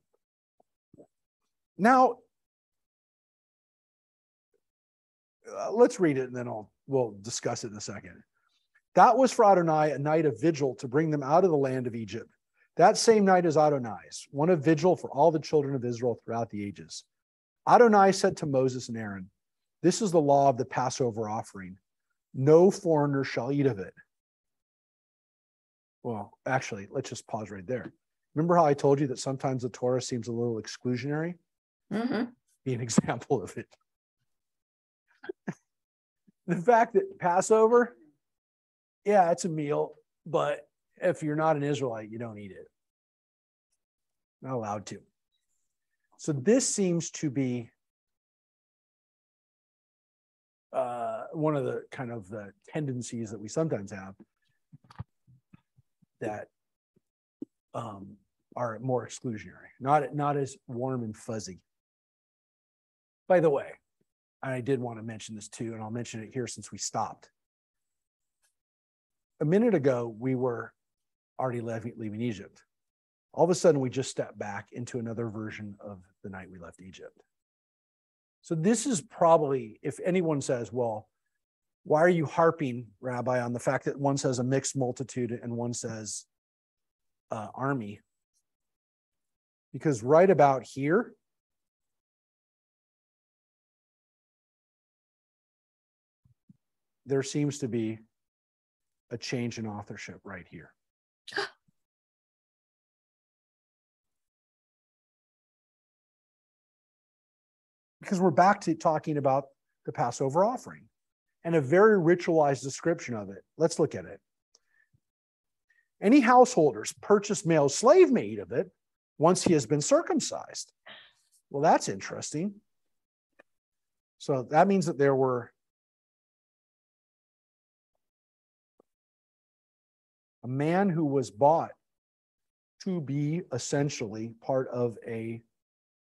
Now, let's read it and then we'll discuss it in a second. That was for Adonai a night of vigil to bring them out of the land of Egypt. That same night is Adonai's, one of vigil for all the children of Israel throughout the ages. Adonai said to Moses and Aaron, this is the law of the Passover offering. No foreigner shall eat of it. Well, actually, let's just pause right there. Remember how I told you that sometimes the Torah seems a little exclusionary? Mm-hmm. Be an example of it. The fact that Passover, yeah, it's a meal, but if you're not an Israelite, you don't eat it. Not allowed to. So this seems to be one of the kind of the tendencies that we sometimes have that are more exclusionary, not as warm and fuzzy. By the way, I did want to mention this too, and I'll mention it here since we stopped. A minute ago, we were already leaving Egypt. All of a sudden, we just stepped back into another version of the night we left Egypt. So this is probably, if anyone says, well, why are you harping, Rabbi, on the fact that one says a mixed multitude and one says army? Because right about here, there seems to be a change in authorship right here. Because we're back to talking about the Passover offering and a very ritualized description of it. Let's look at it. Any householders purchased male slave may eat of it once he has been circumcised. Well, that's interesting. So that means that there were a man who was bought to be essentially part of a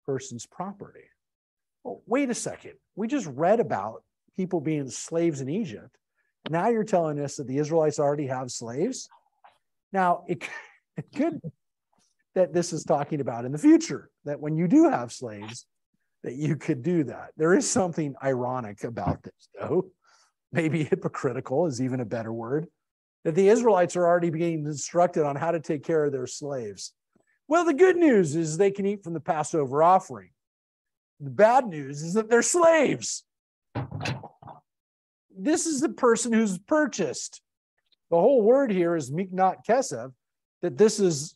person's property. Oh, wait a second. We just read about people being slaves in Egypt. Now you're telling us that the Israelites already have slaves? Now, it could be that this is talking about in the future, that when you do have slaves, that you could do that. There is something ironic about this, though. Maybe hypocritical is even a better word, that the Israelites are already being instructed on how to take care of their slaves. Well, the good news is they can eat from the Passover offering. The bad news is that they're slaves. This is the person who's purchased. The whole word here is miknat kesev, that this has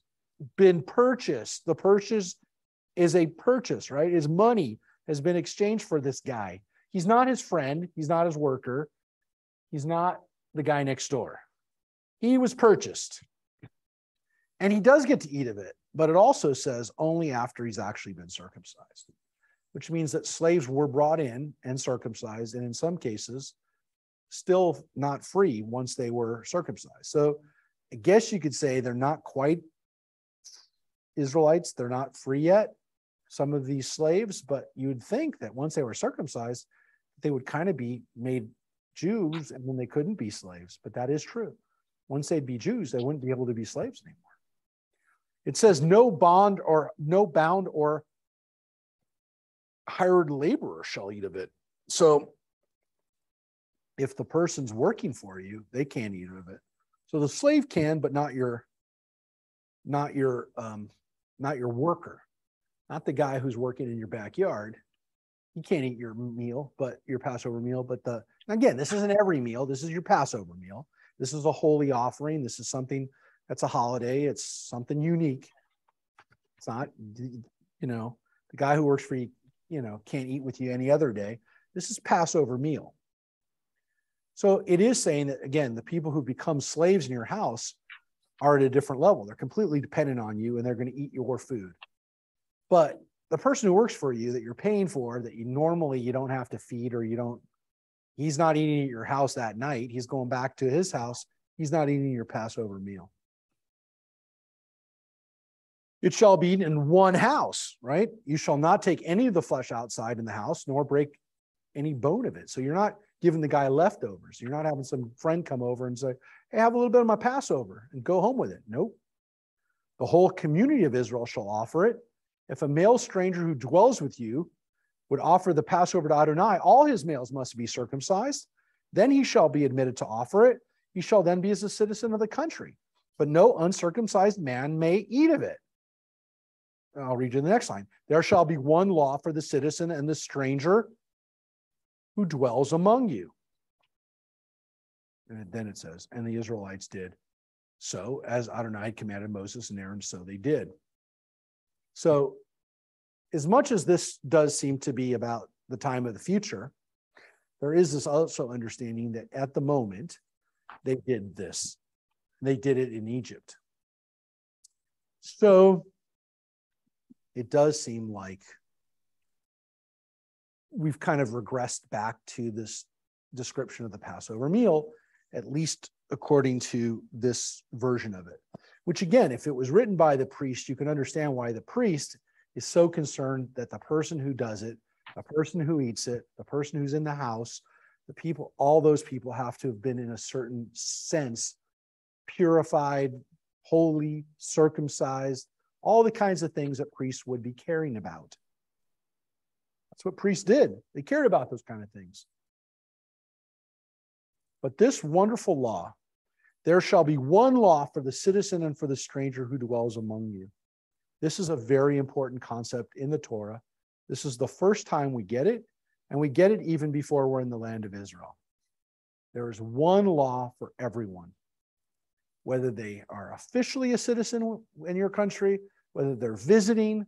been purchased. The purchase is a purchase, right? His money has been exchanged for this guy. He's not his friend. He's not his worker. He's not the guy next door. He was purchased. And he does get to eat of it, but it also says only after he's actually been circumcised, which means that slaves were brought in and circumcised, and in some cases, still not free once they were circumcised. So I guess you could say they're not quite Israelites. They're not free yet, some of these slaves, but you would think that once they were circumcised, they would kind of be made Jews, and then they couldn't be slaves. But that is true. Once they'd be Jews, they wouldn't be able to be slaves anymore. It says no bound or hired laborer shall eat of it. So if the person's working for you, they can't eat of it. So the slave can, but not your worker, not the guy who's working in your backyard. He can't eat your meal, but your Passover meal. But again, this isn't every meal. This is your Passover meal. This is a holy offering. This is something that's a holiday. It's something unique. It's not, the guy who works for you, can't eat with you any other day. This is Passover meal. So it is saying that, again, the people who become slaves in your house are at a different level. They're completely dependent on you and they're going to eat your food. But the person who works for you that you're paying for, that you normally you don't have to feed, or he's not eating at your house that night. He's going back to his house. He's not eating your Passover meal. It shall be in one house, right? You shall not take any of the flesh outside in the house, nor break any bone of it. So you're not giving the guy leftovers. You're not having some friend come over and say, hey, have a little bit of my Passover and go home with it. Nope. The whole community of Israel shall offer it. If a male stranger who dwells with you would offer the Passover to Adonai, all his males must be circumcised. Then he shall be admitted to offer it. He shall then be as a citizen of the country. But no uncircumcised man may eat of it. I'll read you the next line. There shall be one law for the citizen and the stranger who dwells among you. And then it says, and the Israelites did so as Adonai had commanded Moses and Aaron, so they did. So as much as this does seem to be about the time of the future, there is this also understanding that at the moment they did this. They did it in Egypt. So it does seem like we've kind of regressed back to this description of the Passover meal, at least according to this version of it. Which again, if it was written by the priest, you can understand why the priest is so concerned that the person who does it, the person who eats it, the person who's in the house, the people, all those people have to have been in a certain sense purified, holy, circumcised, all the kinds of things that priests would be caring about. That's what priests did. They cared about those kind of things. But this wonderful law, there shall be one law for the citizen and for the stranger who dwells among you. This is a very important concept in the Torah. This is the first time we get it, and we get it even before we're in the land of Israel. There is one law for everyone, whether they are officially a citizen in your country, whether they're visiting,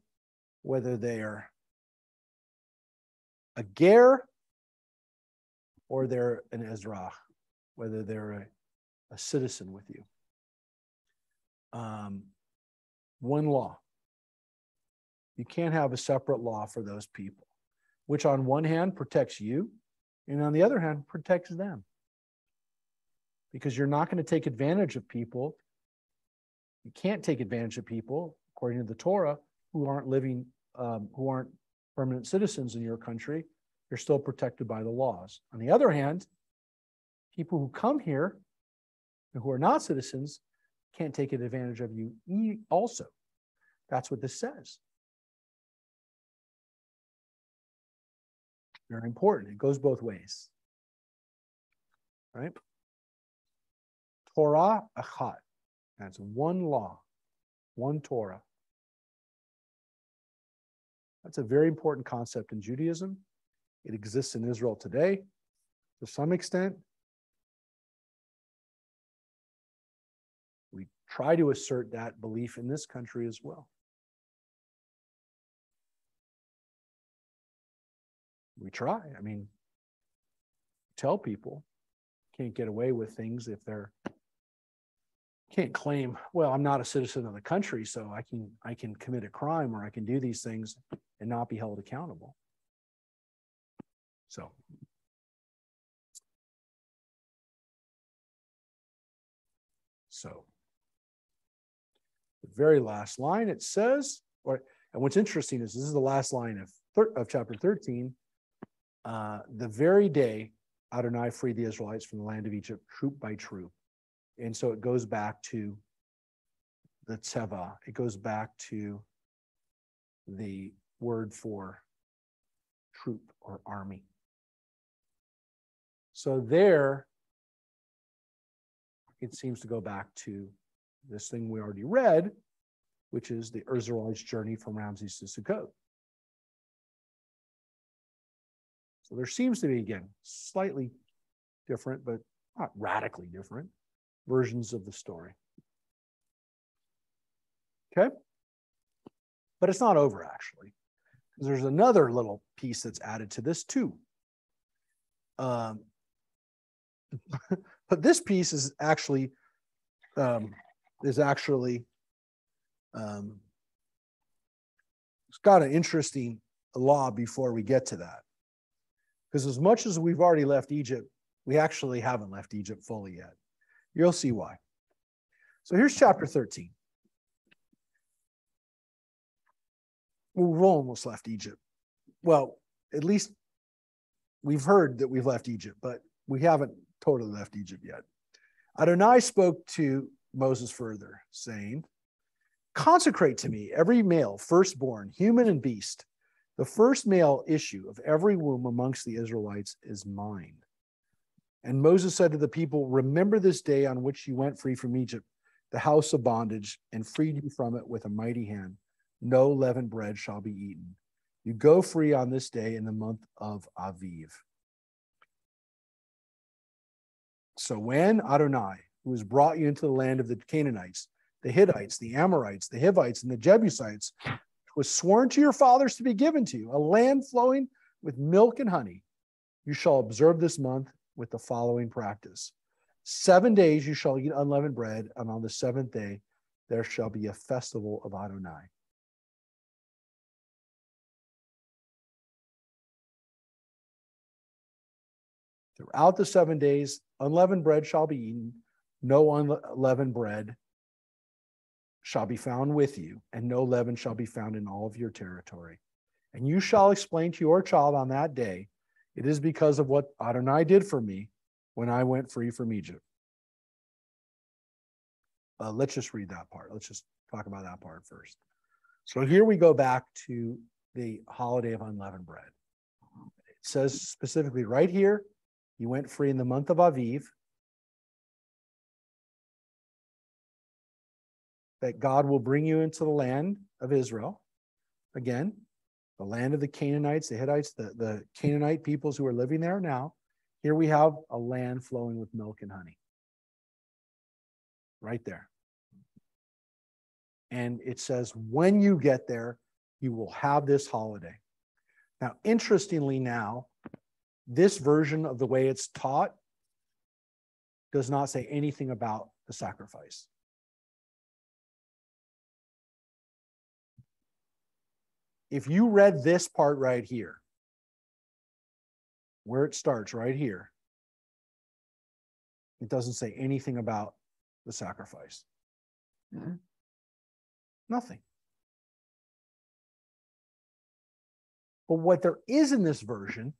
whether they're a ger, or they're an Ezrach, whether they're a citizen with you. One law. You can't have a separate law for those people, which on one hand protects you, and on the other hand protects them. Because you're not going to take advantage of people. You can't take advantage of people, according to the Torah, who aren't living, who aren't permanent citizens in your country. You're still protected by the laws. On the other hand, people who come here and who are not citizens can't take advantage of you also. That's what this says. Very important. It goes both ways. Right? Torah achat. That's one law, one Torah. That's a very important concept in Judaism. It exists in Israel today to some extent. We try to assert that belief in this country as well. We try. I mean, tell people can't get away with things if they're can't claim, well, I'm not a citizen of the country, so I can commit a crime or I can do these things and not be held accountable. So the very last line it says, and what's interesting is this is the last line of chapter 13. The very day Adonai freed the Israelites from the land of Egypt, troop by troop. And so it goes back to the tzeva. It goes back to the word for troop or army. So there, it seems to go back to this thing we already read, which is the Israelites' journey from Ramses to Sukkot. So there seems to be, again, slightly different, but not radically different versions of the story. Okay? But it's not over, actually, because there's another little piece that's added to this, too. But this piece is actually is actually, it's got an interesting law before we get to that. Because as much as we've already left Egypt, we actually haven't left Egypt fully yet. You'll see why. So here's chapter 13. We've almost left Egypt. Well, at least we've heard that we've left Egypt, but we haven't totally left Egypt yet. Adonai spoke to Moses further, saying, consecrate to me every male, firstborn, human and beast. The first male issue of every womb amongst the Israelites is mine. And Moses said to the people, remember this day on which you went free from Egypt, the house of bondage, and freed you from it with a mighty hand. No leavened bread shall be eaten. You go free on this day in the month of Aviv. So when Adonai, who has brought you into the land of the Canaanites, the Hittites, the Amorites, the Hivites, and the Jebusites, was sworn to your fathers to be given to you, a land flowing with milk and honey, you shall observe this month with the following practice. 7 days you shall eat unleavened bread, and on the seventh day there shall be a festival of Adonai. Throughout the 7 days, unleavened bread shall be eaten. No unleavened bread shall be found with you, and no leaven shall be found in all of your territory. And you shall explain to your child on that day, it is because of what Adonai did for me when I went free from Egypt. Let's just read that part. Let's just talk about that part first. So here we go back to the holiday of unleavened bread. It says specifically right here, you went free in the month of Aviv, that God will bring you into the land of Israel. Again, the land of the Canaanites, the Hittites, the Canaanite peoples who are living there now. Here we have a land flowing with milk and honey. Right there. And it says, when you get there, you will have this holiday. Now, interestingly now, this version of the way it's taught does not say anything about the sacrifice. If you read this part right here, where it starts right here, it doesn't say anything about the sacrifice. Mm-hmm. Nothing. But what there is in this version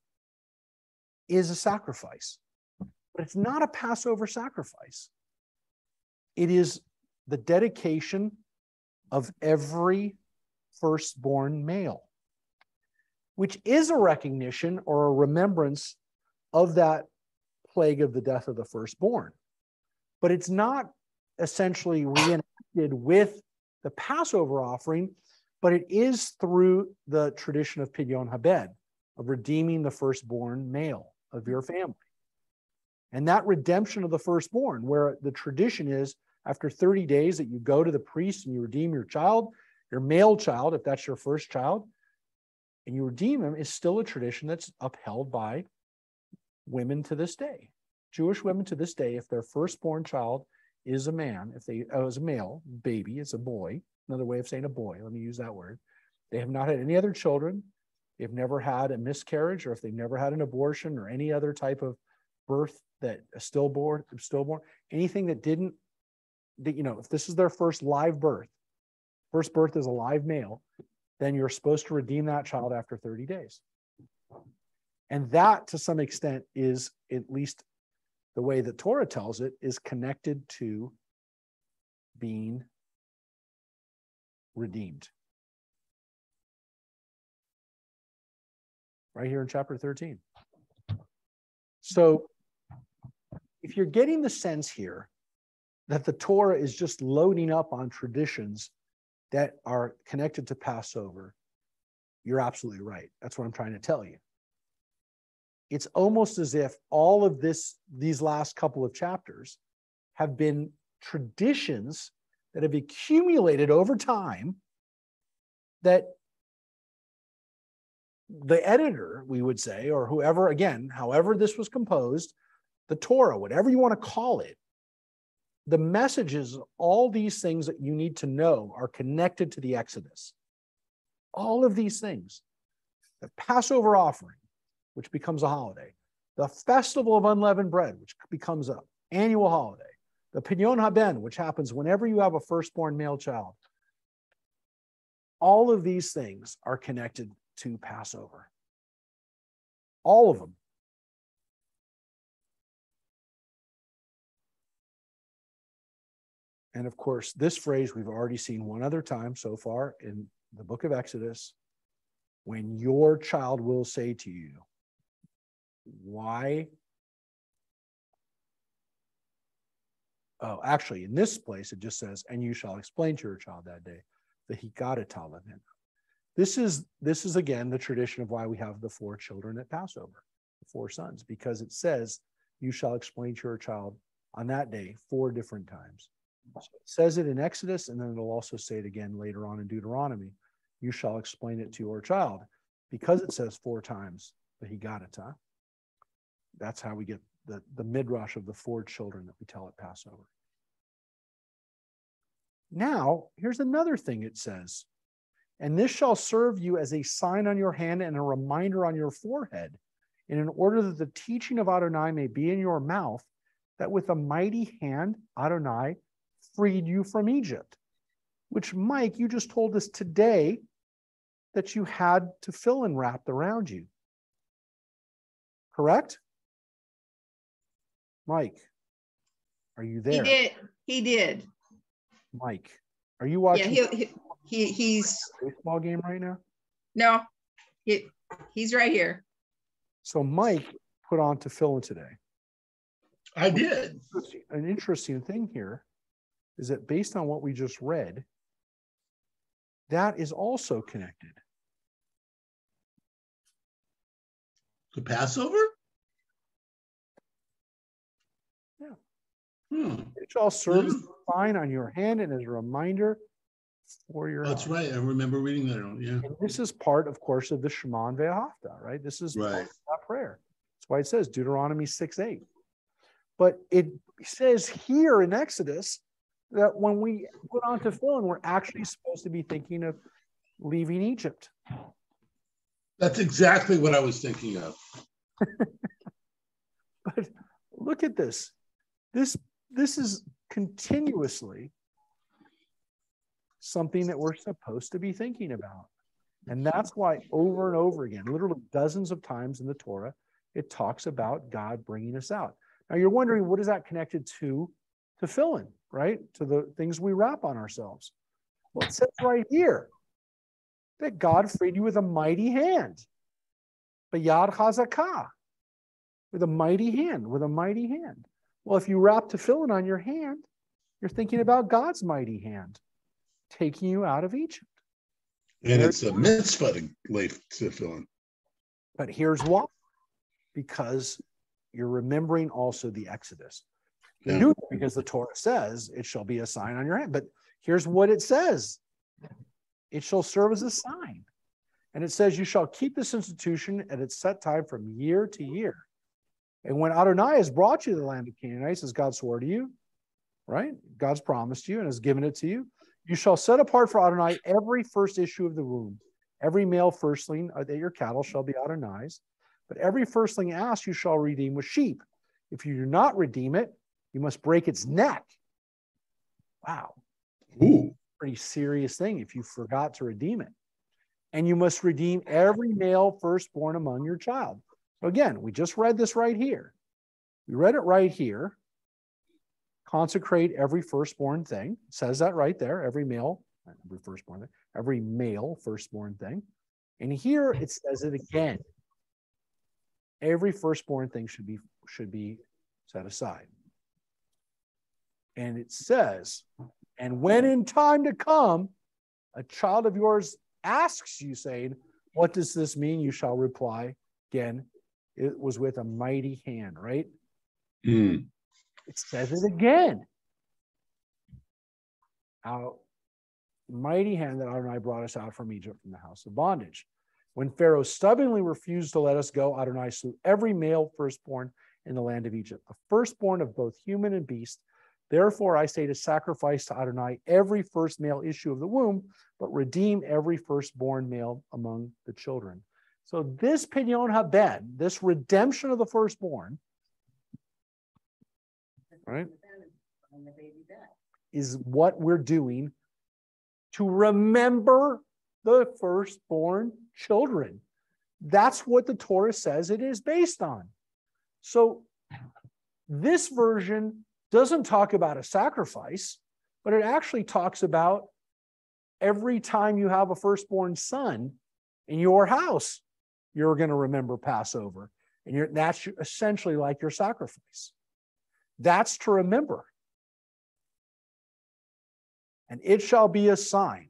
is a sacrifice. But it's not a Passover sacrifice. It is the dedication of every firstborn male, which is a recognition or a remembrance of that plague of the death of the firstborn. But it's not essentially reenacted with the Passover offering, but it is through the tradition of Pidyon Habed, of redeeming the firstborn male of your family. And that redemption of the firstborn, where the tradition is after 30 days that you go to the priest and you redeem your child, your male child, if that's your first child, and you redeem him, is still a tradition that's upheld by women to this day. Jewish women to this day, if their firstborn child is a man, if they is a male baby, it's a boy, another way of saying a boy, let me use that word. They have not had any other children, they've never had a miscarriage, or if they've never had an abortion or any other type of birth that a stillborn, anything that didn't, that, you know, if this is their first live birth, first birth is a live male, then you're supposed to redeem that child after 30 days. And that, to some extent, is, at least the way that Torah tells it, is connected to being redeemed. Right here in chapter 13. So if you're getting the sense here that the Torah is just loading up on traditions that are connected to Passover, you're absolutely right. That's what I'm trying to tell you. It's almost as if all of these last couple of chapters have been traditions that have accumulated over time, that the editor, we would say, or whoever, again, however this was composed, the Torah, whatever you want to call it, the messages, all these things that you need to know are connected to the Exodus. All of these things. The Passover offering, which becomes a holiday. The festival of unleavened bread, which becomes an annual holiday. The Pinyon Haben, which happens whenever you have a firstborn male child. All of these things are connected to Passover. All of them. And of course, this phrase we've already seen one other time so far in the book of Exodus. When your child will say to you, why? Oh, actually, in this place, it just says, and you shall explain to your child that day that he got a talamin. This is again the tradition of why we have the 4 children at Passover, the 4 sons, because it says you shall explain to your child on that day 4 different times. So it says it in Exodus, and then it'll also say it again later on in Deuteronomy. You shall explain it to your child, because it says 4 times that he got it. That's how we get the midrash of the 4 children that we tell at Passover. Now, here's another thing it says. And this shall serve you as a sign on your hand and a reminder on your forehead, and in order that the teaching of Adonai may be in your mouth, that with a mighty hand Adonai freed you from Egypt, which, Mike, you just told us today that you had tefillin wrapped around you. Correct? Mike, are you there? He did. Mike, are you watching He's baseball game right now? no, he's right here. So Mike put on tefillin today. I did. An interesting thing here is that based on what we just read, that is also connected. The Passover? Yeah. It shall serve as a sign on your hand and as a reminder for your That's house. right. I remember reading that. Yeah. And this is part, of course, of the Shema and Ve'ahavta, right? This is part Right. of that prayer. That's why it says Deuteronomy 6:8. But it says here in Exodus that when we put on tefillin, we're actually supposed to be thinking of leaving Egypt. That's exactly what I was thinking of. But look at this. This is continuously something that we're supposed to be thinking about. And that's why over and over again, literally dozens of times in the Torah, it talks about God bringing us out. Now you're wondering, what is that connected to tefillin, right? To the things we wrap on ourselves. Well, it says right here that God freed you with a mighty hand. B'yad chazakah. With a mighty hand, with a mighty hand. Well, if you wrap tefillin on your hand, you're thinking about God's mighty hand taking you out of Egypt. And it's a mitzvah to leave tefillin. But here's why. Because you're remembering also the Exodus. You do it because the Torah says it shall be a sign on your hand. But here's what it says. It shall serve as a sign. And it says, you shall keep this institution at its set time from year to year. And when Adonai has brought you to the land of Canaanites, as God swore to you, right? God's promised you and has given it to you. You shall set apart for Adonai every first issue of the womb. Every male firstling that your cattle shall be Adonai's. But every firstling asked you shall redeem with sheep. If you do not redeem it, you must break its neck. Wow. Ooh. Pretty serious thing if you forgot to redeem it. And you must redeem every male firstborn among your child. So again, we just read this right here. We read it right here. Consecrate every firstborn thing. It says that right there. Every male firstborn thing. Every male firstborn thing. And here it says it again. Every firstborn thing should be set aside. And it says, and when in time to come, a child of yours asks you, saying, what does this mean? You shall reply, again, it was with a mighty hand, right? Mm. It says it again. Our mighty hand that Adonai brought us out from Egypt, from the house of bondage. When Pharaoh stubbornly refused to let us go, Adonai slew every male firstborn in the land of Egypt, the firstborn of both human and beast, Therefore, I say to sacrifice to Adonai every first male issue of the womb, but redeem every firstborn male among the children. So this Pidyon Haben, this redemption of the firstborn, right, is what we're doing to remember the firstborn children. That's what the Torah says it is based on. So this version doesn't talk about a sacrifice, but it actually talks about every time you have a firstborn son in your house, you're going to remember Passover. And that's essentially like your sacrifice. That's to remember. And it shall be a sign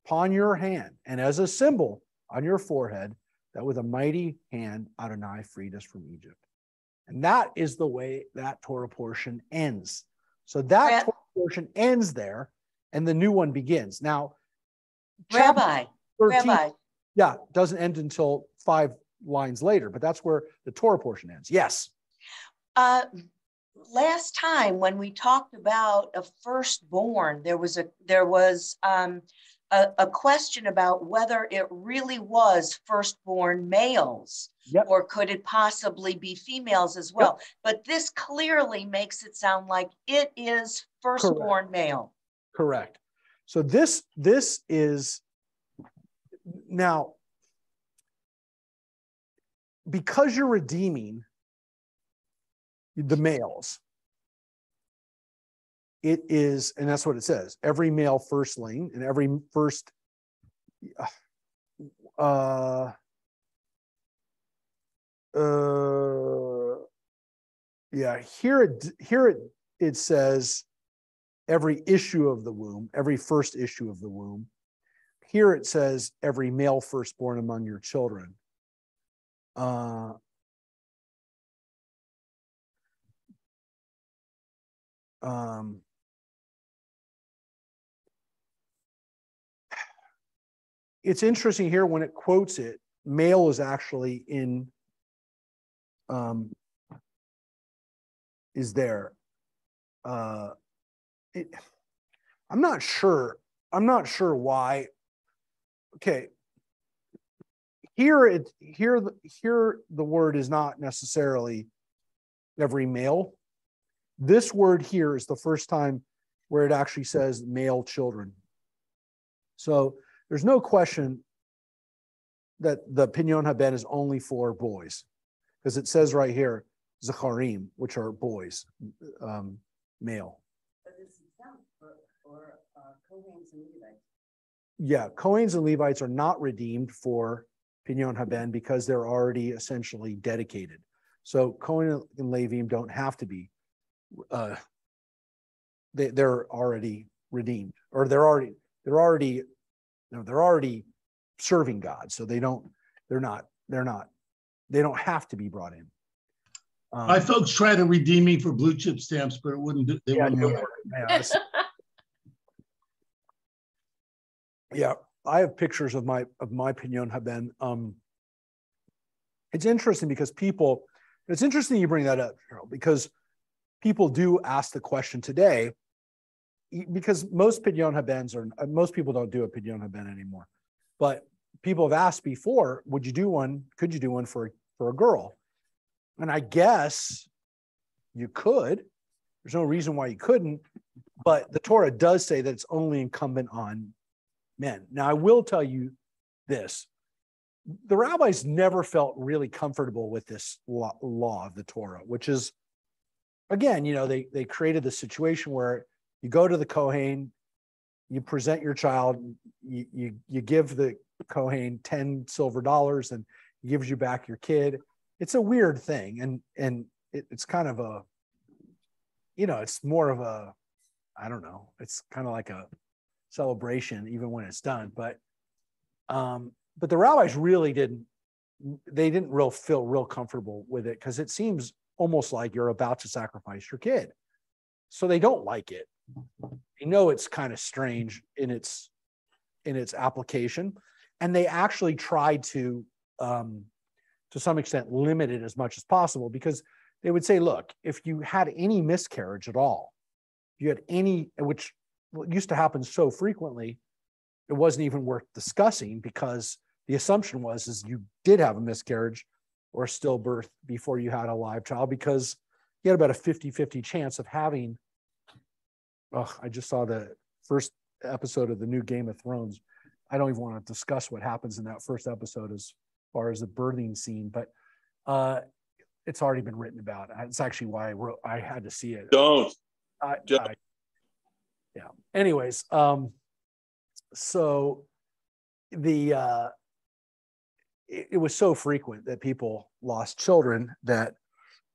upon your hand and as a symbol on your forehead that with a mighty hand Adonai freed us from Egypt. And that is the way that Torah portion ends. So that Torah portion ends there and the new one begins. Now, Rabbi, 13, yeah, doesn't end until 5 lines later, but that's where the Torah portion ends. Yes. Last time when we talked about a firstborn, there was a question about whether it really was firstborn males, yep, or could it possibly be females as well? Yep. But this clearly makes it sound like it is firstborn male. Correct. So this is now, because you're redeeming the males, it is, and that's what it says, every male firstling and every first, here it says every issue of the womb, every first issue of the womb. Here it says every male firstborn among your children. It's interesting here when it quotes it, male is actually in, is there. I'm not sure why. Okay. Here the word is not necessarily every male. This word here is the first time where it actually says male children. So there's no question that the Pidyon Haben is only for boys, because it says right here, Zacharim, which are boys, male. But this is for Kohens and Levites. Yeah, Kohens and Levites are not redeemed for Pidyon Haben because they're already essentially dedicated. So Kohen and Levim don't have to be. They're already redeemed, or they're already serving God. So they don't have to be brought in. My folks try to redeem me for blue chip stamps, but it wouldn't do. They wouldn't work. Yeah, I have pictures of my Pidyon Haben. It's interesting because it's interesting you bring that up, Cheryl, because people do ask the question today, because most Pidyon Habens most people don't do a Pidyon Haben anymore, but people have asked before, could you do one for a girl? And I guess you could. There's no reason why you couldn't, but the Torah does say that it's only incumbent on men. Now, I will tell you this. The rabbis never felt really comfortable with this law of the Torah, which is, again, they created the situation where you go to the Kohen, you present your child, you give the Kohen $10 silver, and he gives you back your kid. It's a weird thing, and it's kind of a, it's more of a, I don't know, it's kind of like a celebration even when it's done, but the rabbis really didn't feel real comfortable with it, because it seems almost like you're about to sacrifice your kid. So they don't like it. They know it's kind of strange in its application, and they actually tried to some extent limit it as much as possible, because they would say, look, if you had any miscarriage at all, if you had any, which used to happen so frequently, it wasn't even worth discussing, because the assumption is you did have a miscarriage or a stillbirth before you had a live child, because you had about a 50-50 chance of having, I just saw the first episode of the new Game of Thrones. I don't even want to discuss what happens in that first episode as far as the birthing scene, but it's already been written about. It's actually why I had to see it. Don't. Yeah. Anyways, so the it was so frequent that people lost children that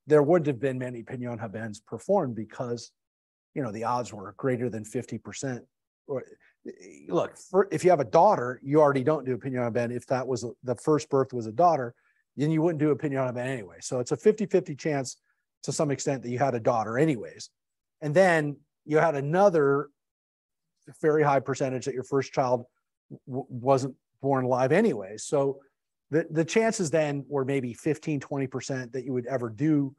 there wouldn't have been many Pignon Habens performed, because the odds were greater than 50%. Or look, if you have a daughter, you already don't do a Pignon Haben. If that was the first birth was a daughter, then you wouldn't do a Pignon Haben anyway. So it's a 50-50 chance to some extent that you had a daughter anyways. And then you had another very high percentage that your first child wasn't born alive anyway. So the chances then were maybe 15-20% that you would ever do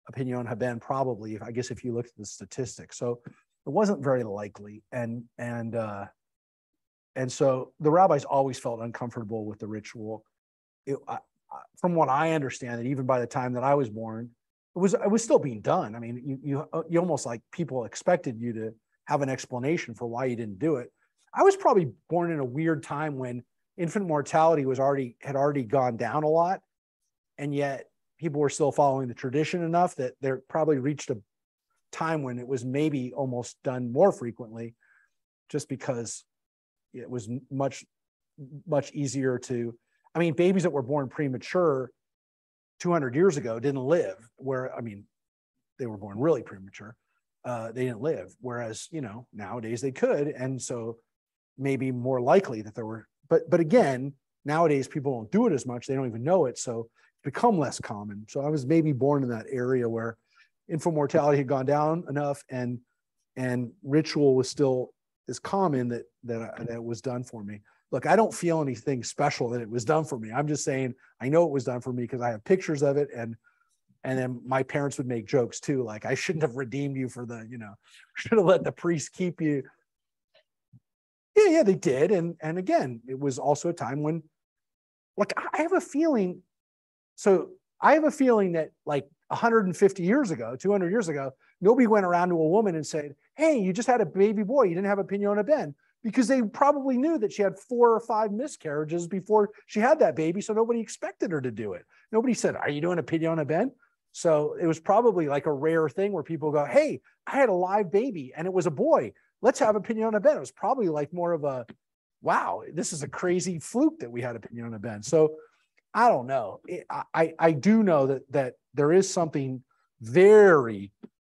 a Pignon Haben, probably, I guess, if you looked at the statistics. So it wasn't very likely. And so the rabbis always felt uncomfortable with the ritual. From what I understand, that even by the time that I was born, it was still being done. I mean, you almost, like, people expected you to have an explanation for why you didn't do it. I was probably born in a weird time when infant mortality had already gone down a lot, and yet people were still following the tradition enough that there probably reached a time when it was maybe almost done more frequently, just because it was much easier to. I mean, babies that were born premature 200 years ago didn't live. They were born really premature. They didn't live. Whereas, nowadays they could. And so maybe more likely that there were, but again, nowadays people don't do it as much. They don't even know it. So it's become less common. So I was maybe born in that area where infant mortality had gone down enough, and ritual was still as common that it was done for me. Look, I don't feel anything special that it was done for me. I'm just saying, I know it was done for me because I have pictures of it, and then my parents would make jokes too, like, I shouldn't have redeemed you for should have let the priest keep you. Yeah, they did. And again, it was also a time when, like, I have a feeling that, like, 150 years ago, 200 years ago, nobody went around to a woman and said, hey, you just had a baby boy, you didn't have a Pignon Haben, because they probably knew that she had 4 or 5 miscarriages before she had that baby. So nobody expected her to do it. Nobody said, are you doing a Pignon Haben? So it was probably like a rare thing where people go, hey, I had a live baby and it was a boy. Let's have a Pignon Haben. It was probably like more of a, wow, this is a crazy fluke that we had a Pignon Haben. So I don't know. I do know that there is something very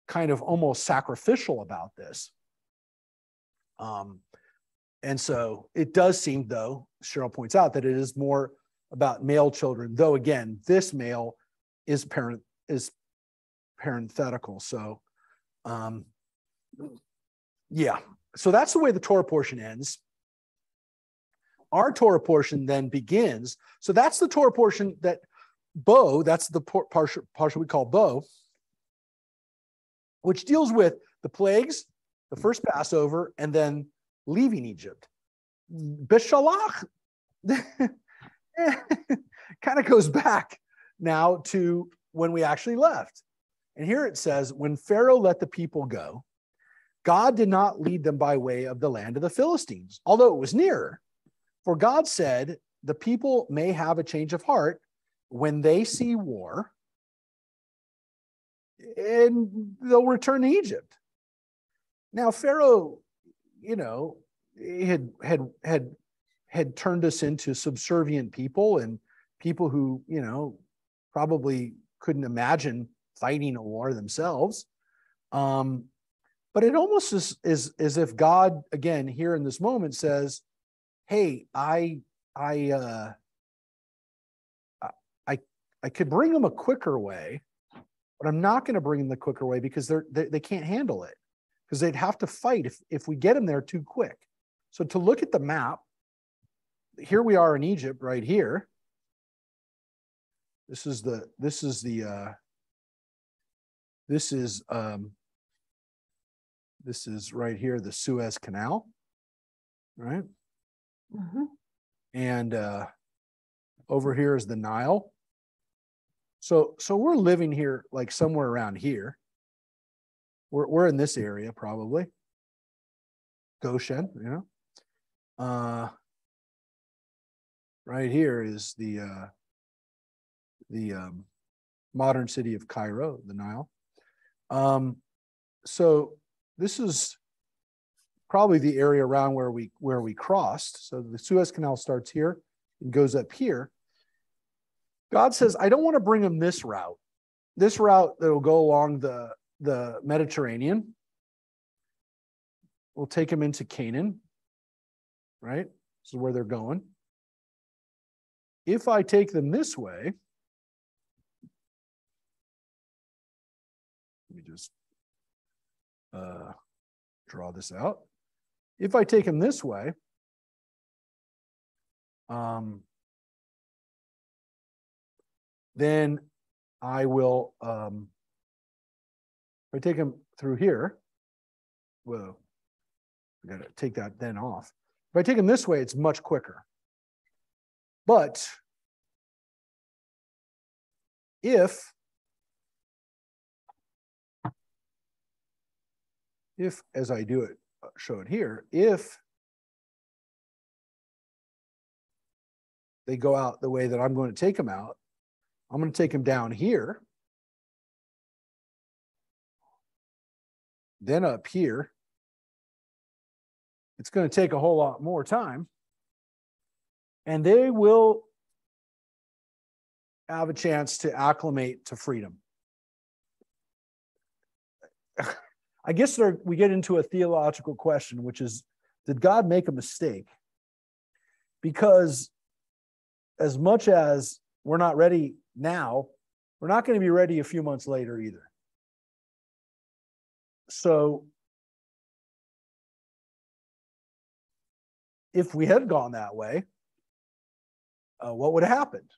kind of almost sacrificial about this. And so it does seem, though, Cheryl points out, that it is more about male children, though, again, this male is parenthetical. So, yeah. So that's the way the Torah portion ends. Our Torah portion then begins. So that's the Torah portion that that's the partial we call Bo, which deals with the plagues, the first Passover, and then leaving Egypt. Beshalach kind of goes back now to when we actually left. And here it says, when Pharaoh let the people go, God did not lead them by way of the land of the Philistines, although it was nearer. For God said, the people may have a change of heart when they see war, and they'll return to Egypt. Now, Pharaoh, had turned us into subservient people, and people who, probably couldn't imagine fighting a war themselves. But it almost is as if God, again, here in this moment, says, hey, I could bring them a quicker way, but I'm not going to bring them the quicker way because they can't handle it, because they'd have to fight if we get them there too quick. So to look at the map, here we are in Egypt right here. This is This is right here, the Suez Canal, right? And over here is the Nile. So we're living here like somewhere around here. We're in this area probably. Goshen, you know. Right here is the modern city of Cairo, the Nile. So this is probably the area around where we crossed. So the Suez Canal starts here and goes up here. God says, I don't want to bring them this route that will go along the Mediterranean. We'll take them into Canaan, right? This is where they're going. If I take them this way, let me just draw this out. If I take them this way, then I will, if I take them through here, whoa, I got to take that then off. If I take them this way, it's much quicker. But if as I do it, show it here, if they go out the way that I'm going to take them out, I'm going to take them down here, then up here. It's going to take a whole lot more time, and they will have a chance to acclimate to freedom. I guess we get into a theological question, which is, did God make a mistake? Because as much as we're not ready now, we're not going to be ready a few months later either. So if we had gone that way, what would have happened?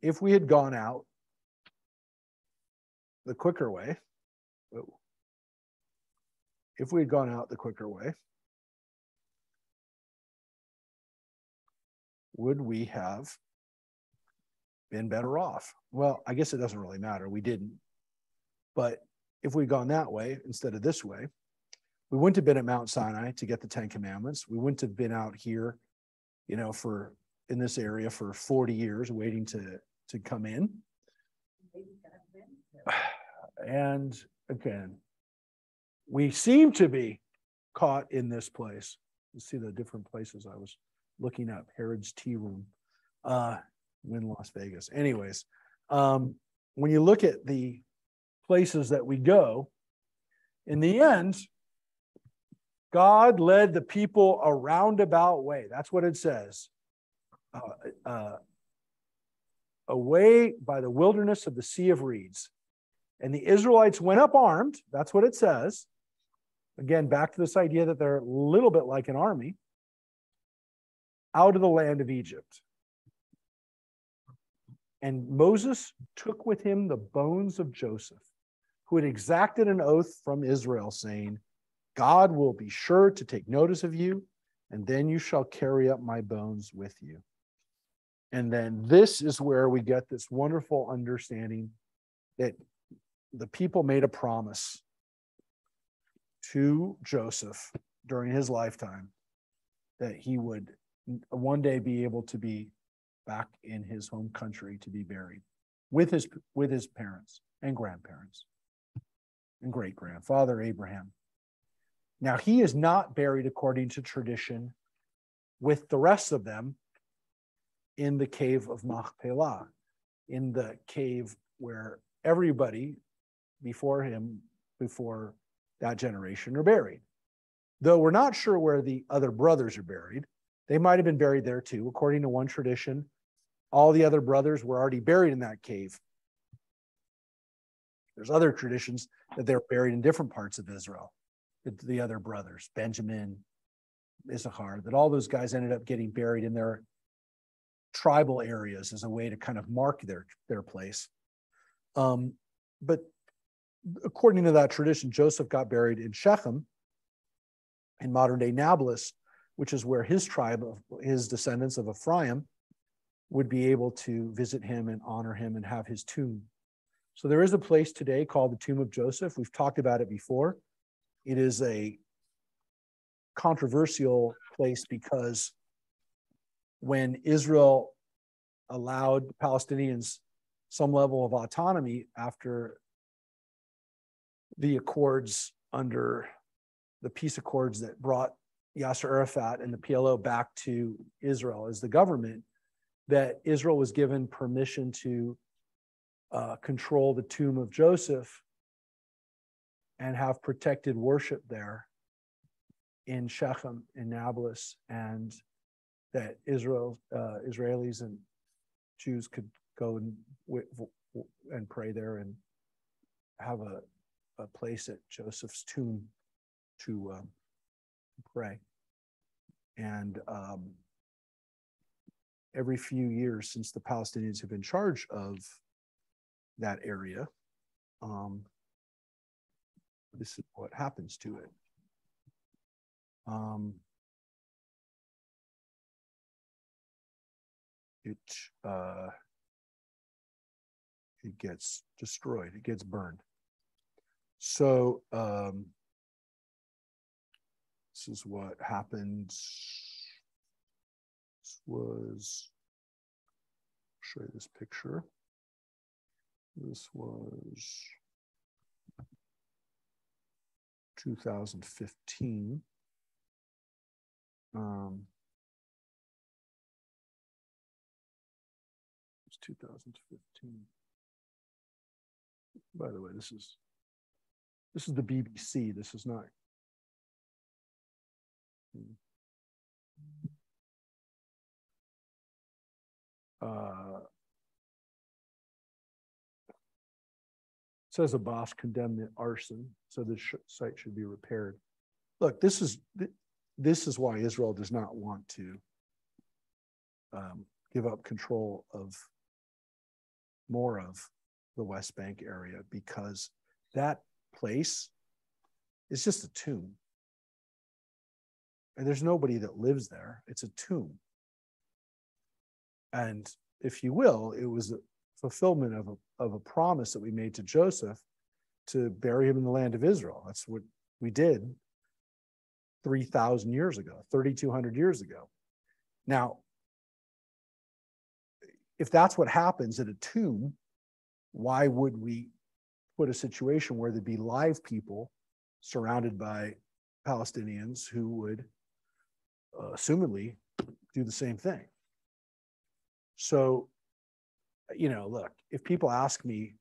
If we had gone out the quicker way, would we have been better off? Well, I guess it doesn't really matter. We didn't. But if we'd gone that way instead of this way, we wouldn't have been at Mount Sinai to get the 10 Commandments. We wouldn't have been out here, you know, in this area for 40 years waiting to come in. And again, we seem to be caught in this place. You see the different places I was looking up. Herod's Tea Room, in Las Vegas. Anyways, when you look at the places that we go, in the end, God led the people a roundabout way. That's what it says. Away by the wilderness of the Sea of Reeds. And the Israelites went up armed. That's what it says. Again, back to this idea that they're a little bit like an army. Out of the land of Egypt. And Moses took with him the bones of Joseph, who had exacted an oath from Israel, saying, God will be sure to take notice of you, and then you shall carry up my bones with you. And then this is where we get this wonderful understanding that the people made a promise to Joseph during his lifetime that he would one day be able to be back in his home country to be buried with his parents and grandparents and great-grandfather Abraham. Now, he is not buried according to tradition with the rest of them in the cave of Machpelah, in the cave where everybody before that generation are buried. Though we're not sure where the other brothers are buried, they might have been buried there too. According to one tradition, all the other brothers were already buried in that cave. There's other traditions that they're buried in different parts of Israel. The other brothers, Benjamin, Issachar, that all those guys ended up getting buried in their tribal areas as a way to kind of mark their place. But according to that tradition, Joseph got buried in Shechem, in modern day Nablus, which is where his tribe, his descendants of Ephraim, would be able to visit him and honor him and have his tomb. So there is a place today called the Tomb of Joseph. We've talked about it before. It is a controversial place because when Israel allowed Palestinians some level of autonomy after the accords under the peace accords that brought Yasser Arafat and the PLO back to Israel as the government, that Israel was given permission to control the tomb of Joseph and have protected worship there in Shechem, in Nablus, and that Israelis and Jews could go and pray there and have a place at Joseph's tomb to pray. And every few years since the Palestinians have been in charge of that area, this is what happens to it. It gets destroyed, it gets burned. So this is what happened. This was, I'll show you this picture. This was 2015. It's 2015. By the way, this is the BBC. This is not. Says Abbas condemned the arson, so the site should be repaired. Look, this is why Israel does not want to give up control of more of the West Bank area, because that place is just a tomb. And there's nobody that lives there. It's a tomb. And if you will, it was a fulfillment of a promise that we made to Joseph to bury him in the land of Israel. That's what we did 3,000 years ago, 3,200 years ago. Now, if that's what happens at a tomb, why would we put a situation where there'd be live people surrounded by Palestinians who would assumedly do the same thing? So, you know, look, if people ask me,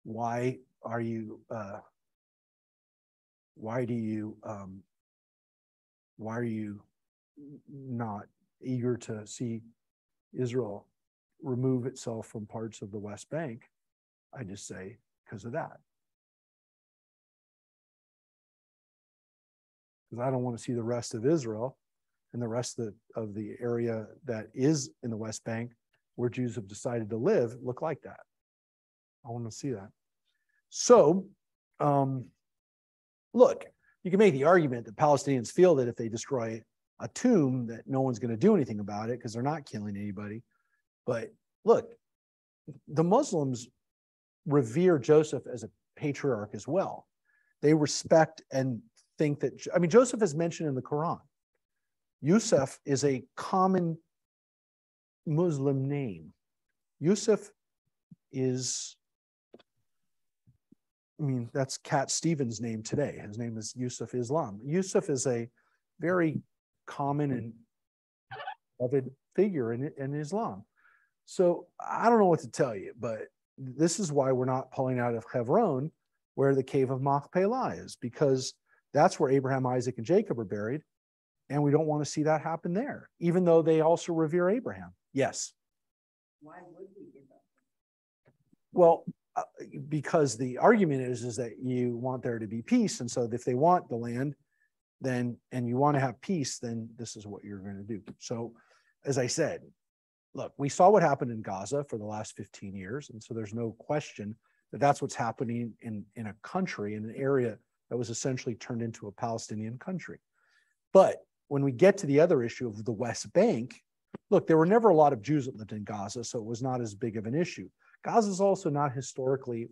why are you not eager to see Israel remove itself from parts of the West Bank, I just say because of that. Because I don't want to see the rest of Israel and the rest of the area that is in the West Bank where Jews have decided to live look like that. I want to see that. So, look, you can make the argument that Palestinians feel that if they destroy a tomb that no one's going to do anything about it because they're not killing anybody. But look, the Muslims revere Joseph as a patriarch as well. They respect and think that, I mean, Joseph is mentioned in the Quran. Yusuf is a common Muslim name. Yusuf is, I mean, that's Cat Stevens' name today. His name is Yusuf Islam. Yusuf is a very common and beloved figure in Islam. So I don't know what to tell you, but this is why we're not pulling out of Hebron, where the cave of Machpelah is, because that's where Abraham, Isaac, and Jacob are buried. And we don't want to see that happen there, even though they also revere Abraham. Yes. Why would we give up? Well, because the argument is that you want there to be peace. And so if they want the land, then, and you want to have peace, then this is what you're going to do. So as I said, look, we saw what happened in Gaza for the last 15 years. And so there's no question that that's what's happening in a country, in an area that was essentially turned into a Palestinian country. But when we get to the other issue of the West Bank, look, there were never a lot of Jews that lived in Gaza, so it was not as big of an issue. Gaza is also not historically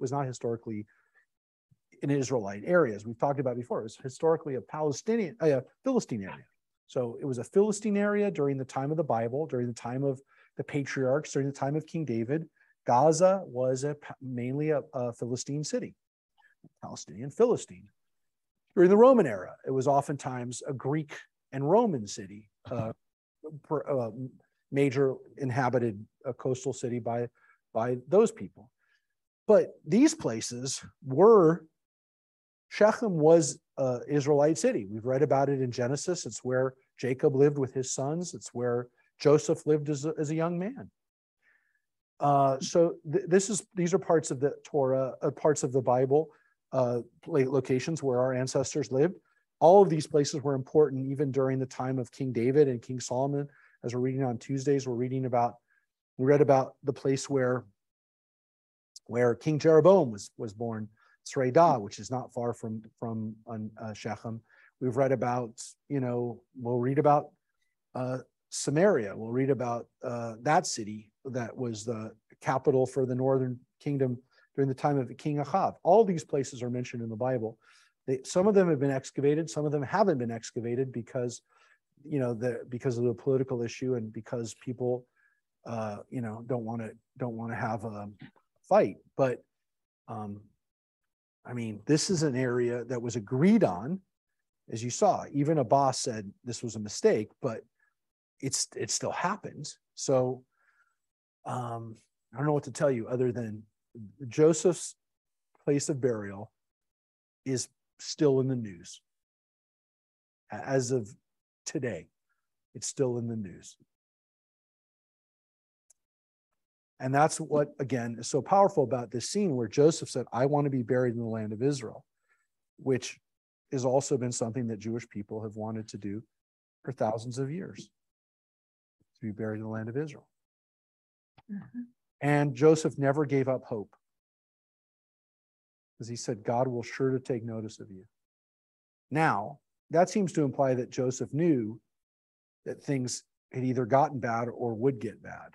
an Israelite area, as we've talked about before. It was historically a Philistine area. So it was a Philistine area during the time of the Bible, during the time of the patriarchs, during the time of King David. Gaza was mainly a Philistine city, Palestinian Philistine. During the Roman era, it was oftentimes a Greek and Roman city, major inhabited coastal city by those people. But these places were, Shechem was an Israelite city. We've read about it in Genesis. It's where Jacob lived with his sons. It's where Joseph lived as a young man. These are parts of the Torah, parts of the Bible, locations where our ancestors lived. All of these places were important even during the time of King David and King Solomon. As we're reading on Tuesdays, we read about the place where King Jeroboam was born, Sreidah, which is not far from Shechem. We've read about, we'll read about Samaria. We'll read about that city that was the capital for the northern kingdom during the time of King Ahab. All these places are mentioned in the Bible. Some of them have been excavated. Some of them haven't been excavated because, because of the political issue and because people, don't want to have a fight. But this is an area that was agreed on, as you saw. Even Abbas said this was a mistake, but it still happens. So I don't know what to tell you other than Joseph's place of burial is still in the news. As of today, it's still in the news. And that's what, again, is so powerful about this scene where Joseph said, I want to be buried in the land of Israel, which has also been something that Jewish people have wanted to do for thousands of years, to be buried in the land of Israel. Mm-hmm. And Joseph never gave up hope, because he said, God will sure to take notice of you. Now, that seems to imply that Joseph knew that things had either gotten bad or would get bad.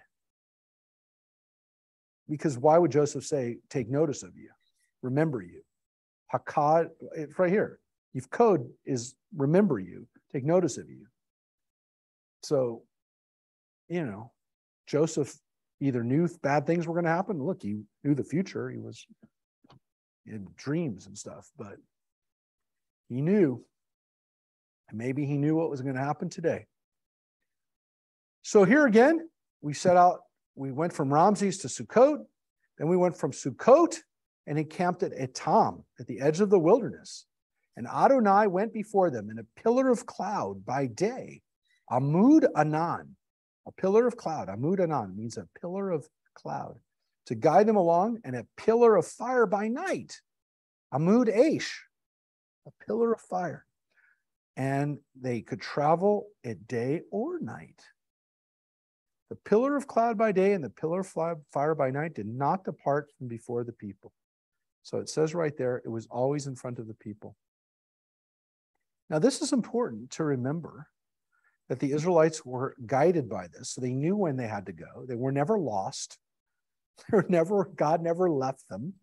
Because why would Joseph say, take notice of you, remember you? Hakad, it's right here. Yifkod is remember you, take notice of you. So, Joseph either knew bad things were going to happen. Look, he knew the future. He had dreams and stuff, but he knew, and maybe he knew what was going to happen today. So here again, we went from Ramses to Sukkot, then we went from Sukkot and encamped at Etam, at the edge of the wilderness. And Adonai went before them in a pillar of cloud by day, Amud Anan, a pillar of cloud. Amud Anan means a pillar of cloud, to guide them along, and a pillar of fire by night, Amud Aish, a pillar of fire. And they could travel at day or night. The pillar of cloud by day and the pillar of fire by night did not depart from before the people. So it says right there, it was always in front of the people. Now, this is important to remember, that the Israelites were guided by this. So they knew when they had to go. They were never lost. God never left them.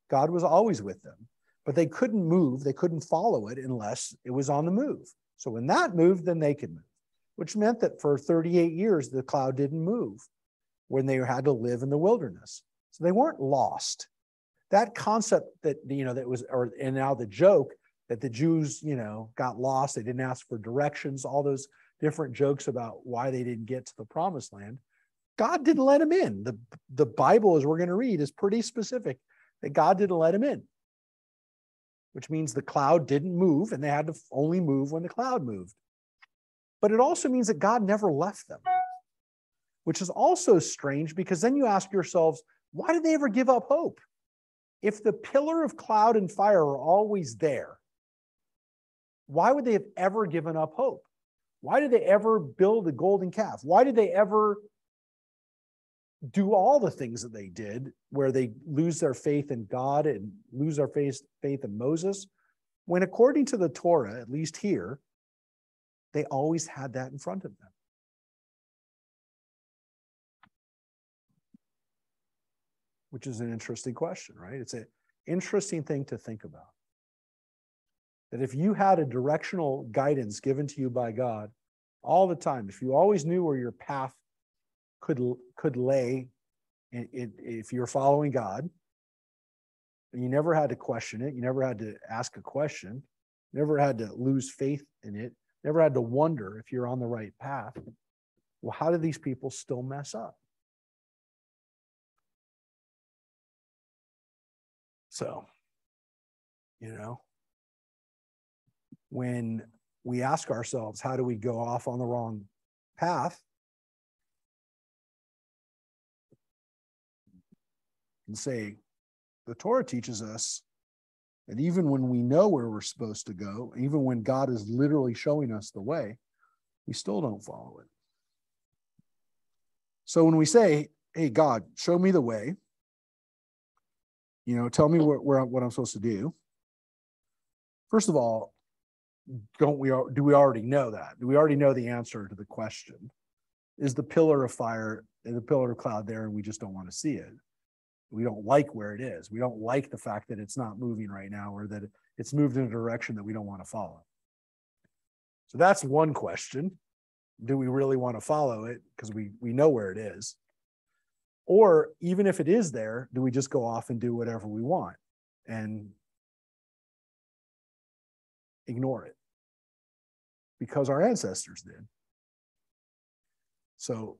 God was always with them. But they couldn't move. They couldn't follow it unless it was on the move. So when that moved, then they could move, which meant that for 38 years, the cloud didn't move when they had to live in the wilderness. So they weren't lost. That concept that, that was, and now the joke that the Jews, got lost, they didn't ask for directions, all those different jokes about why they didn't get to the promised land. God didn't let them in. The Bible, as we're going to read, is pretty specific that God didn't let them in, which means the cloud didn't move and they had to only move when the cloud moved. But it also means that God never left them, which is also strange, because then you ask yourselves, why did they ever give up hope? If the pillar of cloud and fire are always there, why would they have ever given up hope? Why did they ever build a golden calf? Why did they ever do all the things that they did, where they lose their faith in God and lose their faith in Moses, when according to the Torah, at least here, they always had that in front of them. Which is an interesting question, right? It's an interesting thing to think about. That if you had a directional guidance given to you by God all the time, if you always knew where your path could lay, if you're following God, and you never had to question it, you never had to ask a question, never had to lose faith in it, never had to wonder if you're on the right path, well, how do these people still mess up? So, when we ask ourselves, how do we go off on the wrong path? And say, the Torah teaches us that even when we know where we're supposed to go, even when God is literally showing us the way, we still don't follow it. So when we say, hey, God, show me the way, tell me what I'm supposed to do. First of all, do we already know that? Do we already know the answer to the question? Is the pillar of fire and the pillar of cloud there and we just don't want to see it? We don't like where it is. We don't like the fact that it's not moving right now, or that it's moved in a direction that we don't want to follow. So that's one question. Do we really want to follow it because we know where it is? Or even if it is there, do we just go off and do whatever we want and ignore it? Because our ancestors did. So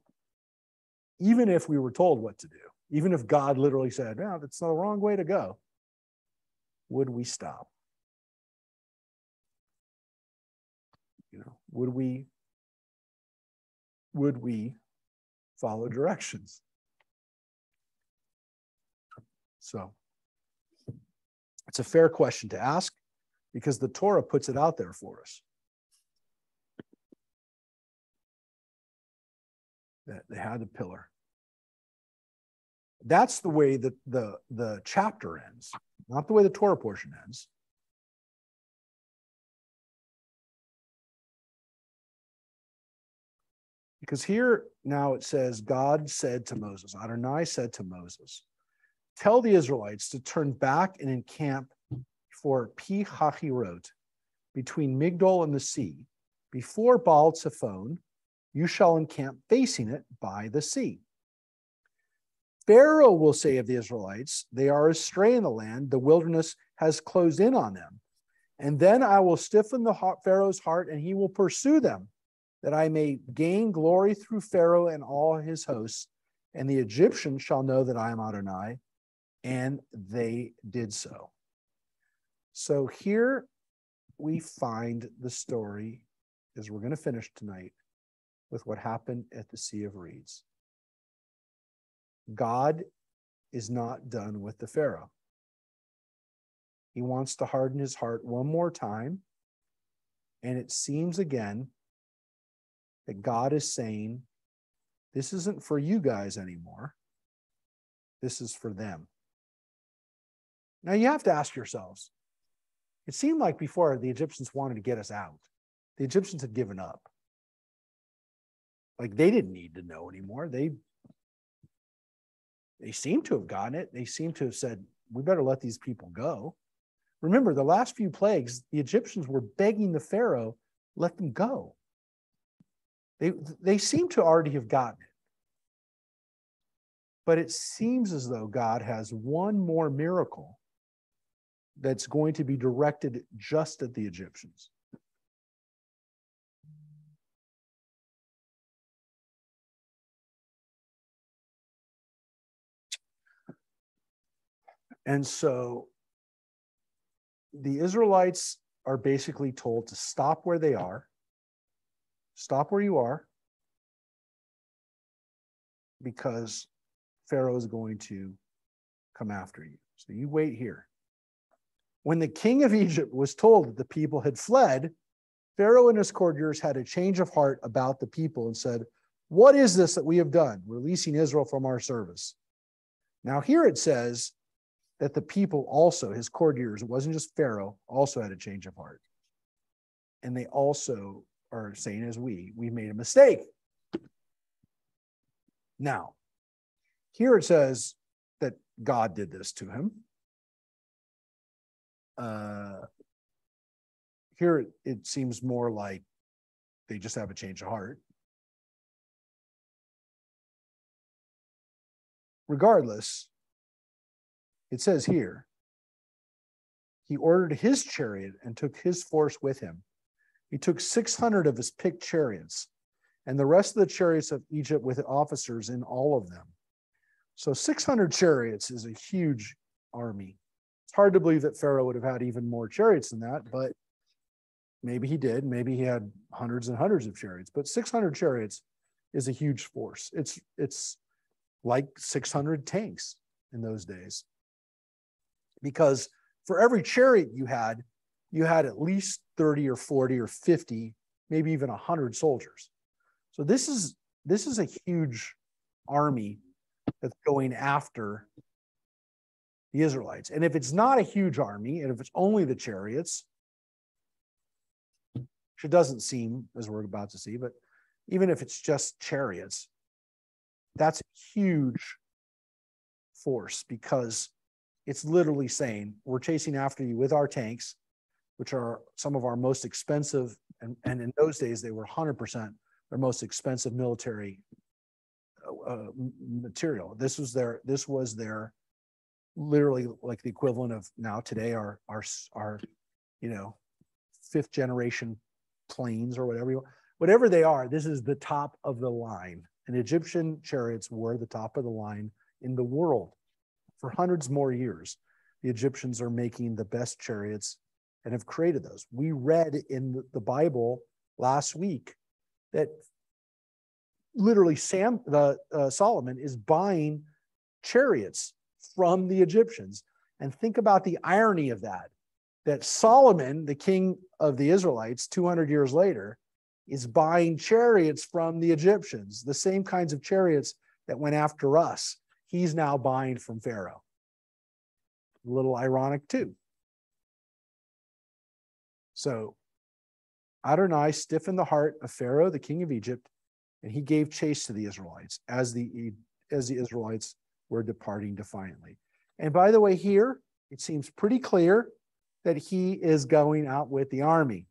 even if we were told what to do, even if God literally said, no, that's the wrong way to go, would we stop? Would we follow directions? So it's a fair question to ask because the Torah puts it out there for us. That they had a pillar. That's the way that the chapter ends, not the way the Torah portion ends. Because here now it says, God said to Moses, Adonai said to Moses, tell the Israelites to turn back and encamp for Pi Hahirot, between Migdol and the sea. Before Baal Zephon, you shall encamp facing it by the sea. Pharaoh will say of the Israelites, they are astray in the land, the wilderness has closed in on them. And then I will stiffen Pharaoh's heart, and he will pursue them, that I may gain glory through Pharaoh and all his hosts. And the Egyptians shall know that I am Adonai. And they did so. So here we find the story, as we're going to finish tonight, with what happened at the Sea of Reeds. God is not done with the Pharaoh. He wants to harden his heart one more time. And it seems again that God is saying, this isn't for you guys anymore. This is for them. Now you have to ask yourselves, it seemed like before the Egyptians wanted to get us out. The Egyptians had given up. Like they didn't need to know anymore. They seem to have gotten it. They seem to have said, we better let these people go. Remember, the last few plagues, the Egyptians were begging the Pharaoh, let them go. They seem to already have gotten it. But it seems as though God has one more miracle that's going to be directed just at the Egyptians. And so the Israelites are basically told to stop where they are, stop where you are, because Pharaoh is going to come after you. So you wait here. When the king of Egypt was told that the people had fled, Pharaoh and his courtiers had a change of heart about the people and said, What is this that we have done, releasing Israel from our service? Now here it says that the people also, his courtiers, it wasn't just Pharaoh, also had a change of heart. And they also are saying, as we made a mistake. Now, here it says that God did this to him. Here it seems more like they just have a change of heart. Regardless, it says here, he ordered his chariot and took his force with him. He took 600 of his picked chariots and the rest of the chariots of Egypt with officers in all of them. So 600 chariots is a huge army. It's hard to believe that Pharaoh would have had even more chariots than that, but maybe he did. Maybe he had hundreds and hundreds of chariots, but 600 chariots is a huge force. It's like 600 tanks in those days. Because for every chariot you had at least 30 or 40 or 50, maybe even 100 soldiers. So this is a huge army that's going after the Israelites. And if it's not a huge army, and if it's only the chariots, which it doesn't seem, as we're about to see, but even if it's just chariots, that's a huge force, because it's literally saying, we're chasing after you with our tanks, which are some of our most expensive, and in those days, they were 100% their most expensive military material. This was their literally like the equivalent of now today our fifth generation planes or whatever they are. This is the top of the line, and Egyptian chariots were the top of the line in the world for hundreds more years. The Egyptians are making the best chariots and have created those. We read in the Bible last week that literally Solomon is buying chariots from the Egyptians. And think about the irony of that Solomon, the king of the Israelites, 200 years later, is buying chariots from the Egyptians, the same kinds of chariots that went after us. He's now buying from Pharaoh. A little ironic too. So Adonai stiffened the heart of Pharaoh, the king of Egypt, and he gave chase to the Israelites as the Israelites were departing defiantly. And by the way, here, it seems pretty clear that he is going out with the army.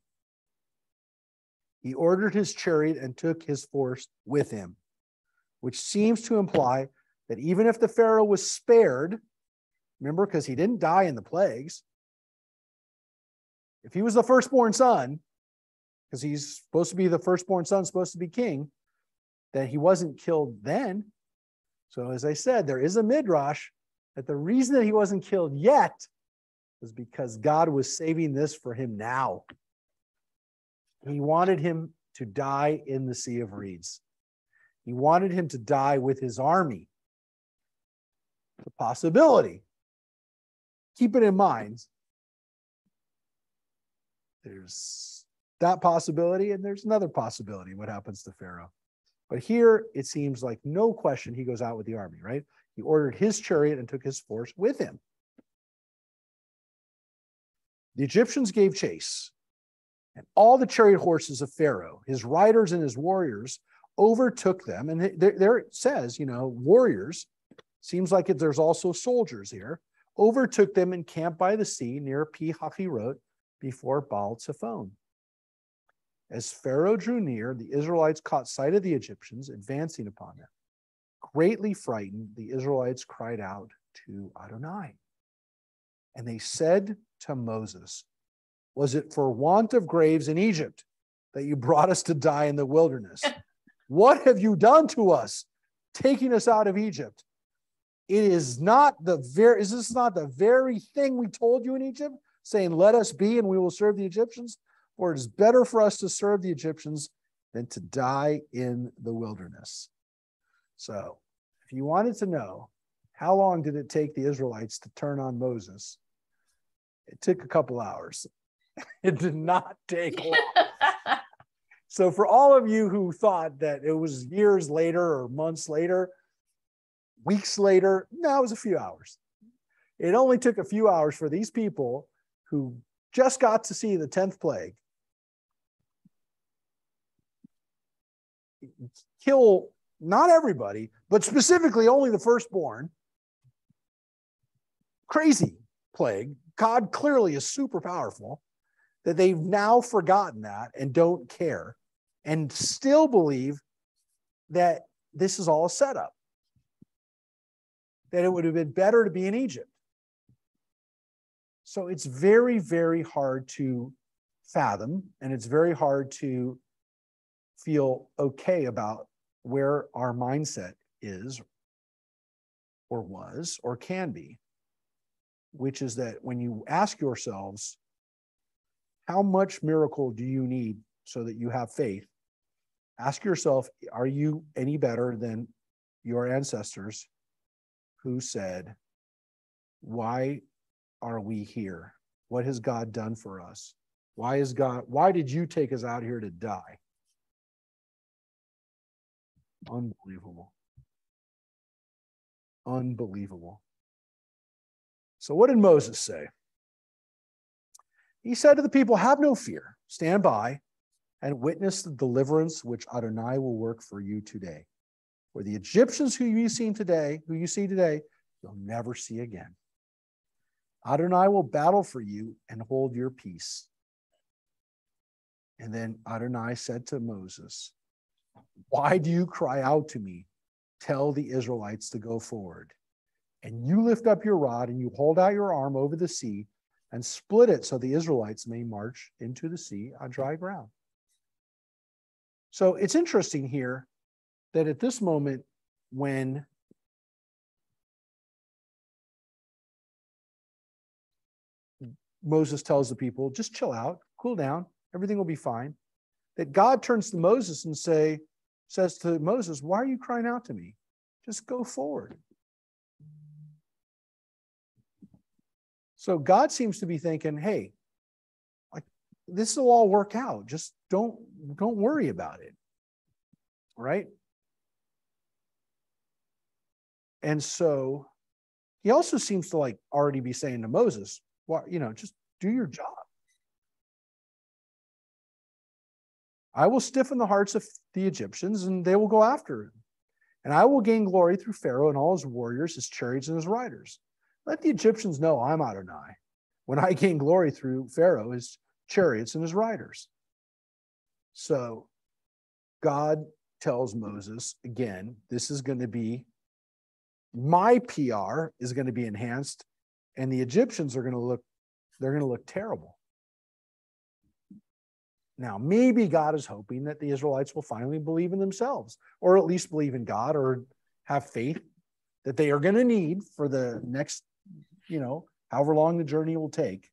He ordered his chariot and took his force with him, which seems to imply that even if the Pharaoh was spared, remember, because he didn't die in the plagues, if he was the firstborn son, because he's supposed to be the firstborn son, supposed to be king, that he wasn't killed then. So as I said, there is a midrash that the reason that he wasn't killed yet was because God was saving this for him now. He wanted him to die in the Sea of Reeds. He wanted him to die with his army. It's a possibility. Keep it in mind. There's that possibility, and there's another possibility, what happens to Pharaoh. But here, it seems like no question he goes out with the army, right? He ordered his chariot and took his force with him. The Egyptians gave chase, and all the chariot horses of Pharaoh, his riders and his warriors, overtook them. And there it says, warriors, seems like there's also soldiers here, overtook them and camped by the sea near Pi Hahirot before Baal Zephon. As Pharaoh drew near, the Israelites caught sight of the Egyptians advancing upon them. Greatly frightened, the Israelites cried out to Adonai. And they said to Moses, "Was it for want of graves in Egypt that you brought us to die in the wilderness? What have you done to us, taking us out of Egypt? Is this not the very thing we told you in Egypt, saying, 'Let us be, and we will serve the Egyptians'? For it is better for us to serve the Egyptians than to die in the wilderness." So, if you wanted to know how long did it take the Israelites to turn on Moses, it took a couple hours. It did not take long. So for all of you who thought that it was years later or months later, weeks later, no, it was a few hours. It only took a few hours for these people who just got to see the 10th plague kill not everybody, but specifically only the firstborn. Crazy plague. God clearly is super powerful, that they've now forgotten that and don't care and still believe that this is all a setup, that it would have been better to be in Egypt. So it's very, very hard to fathom, and it's very hard to feel okay about where our mindset is or was or can be, which is that when you ask yourselves, how much miracle do you need so that you have faith? Ask yourself, are you any better than your ancestors who said, why are we here? What has God done for us? Why did you take us out here to die? Unbelievable. Unbelievable. So what did Moses say? He said to the people, have no fear, stand by and witness the deliverance which Adonai will work for you today. For the Egyptians who you see today, you'll never see again. Adonai will battle for you and hold your peace. And then Adonai said to Moses, why do you cry out to me? Tell the Israelites to go forward. And you lift up your rod and you hold out your arm over the sea and split it so the Israelites may march into the sea on dry ground. So it's interesting here that at this moment when Moses tells the people, just chill out, cool down, everything will be fine, that God turns to Moses and says to Moses, why are you crying out to me? Just go forward. So God seems to be thinking, hey, like this will all work out. Just don't worry about it. Right? And so he also seems to like already be saying to Moses, well, just do your job. I will stiffen the hearts of the Egyptians and they will go after him. And I will gain glory through Pharaoh and all his warriors, his chariots and his riders. Let the Egyptians know I'm Adonai when I gain glory through Pharaoh, his chariots and his riders. So God tells Moses, again, this is going to be, my PR is going to be enhanced and the Egyptians are going to look terrible. Now, maybe God is hoping that the Israelites will finally believe in themselves, or at least believe in God, or have faith that they are going to need for the next, however long the journey will take.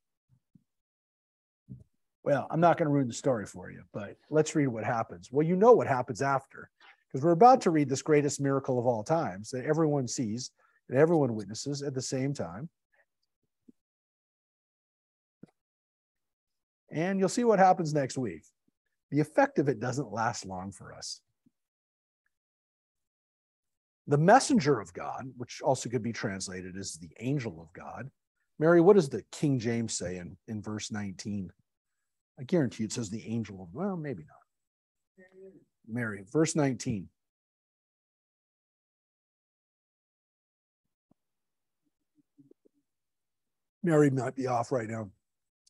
Well, I'm not going to ruin the story for you, but let's read what happens. Well, you know what happens after, because we're about to read this greatest miracle of all times that everyone sees and everyone witnesses at the same time. And you'll see what happens next week. The effect of it doesn't last long for us. The messenger of God, which also could be translated as the angel of God. Mary, what does the King James say in verse 19? I guarantee it says the angel of, well, maybe not. Mary, verse 19. Mary might be off right now.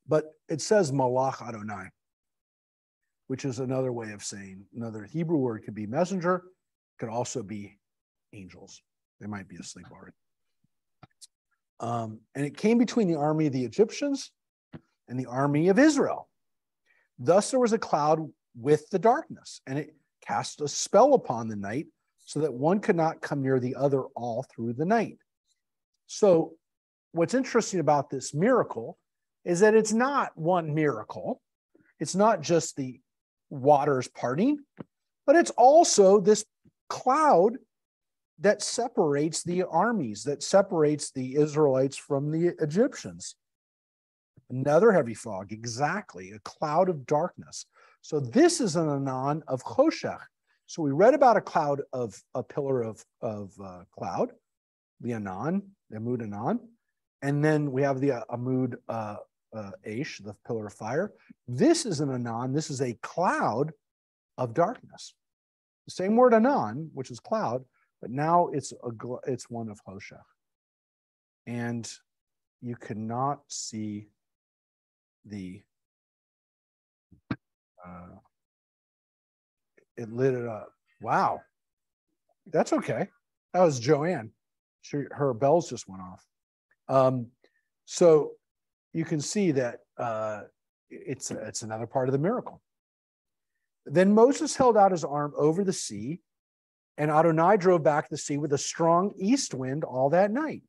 But it says Malach Adonai, which is another way of saying, another Hebrew word could be messenger, could also be angels. They might be asleep already. And it came between the army of the Egyptians and the army of Israel. Thus there was a cloud with the darkness, and it cast a spell upon the night so that one could not come near the other all through the night. So what's interesting about this miracle is that it's not one miracle. It's not just the waters parting, but it's also this cloud that separates the armies, that separates the Israelites from the Egyptians. Another heavy fog, exactly, a cloud of darkness. So this is an anon of Choshech. So we read about a pillar of cloud, the anon, the Amud Anon, and then we have the Amud Aish, the pillar of fire. This is an anon. This is a cloud of darkness. The same word anon, which is cloud, but now it's one of Choshech. And you cannot see the it lit it up. Wow. That's okay. That was Joanne. Her bells just went off. So you can see that it's another part of the miracle. Then Moses held out his arm over the sea, and Adonai drove back the sea with a strong east wind all that night,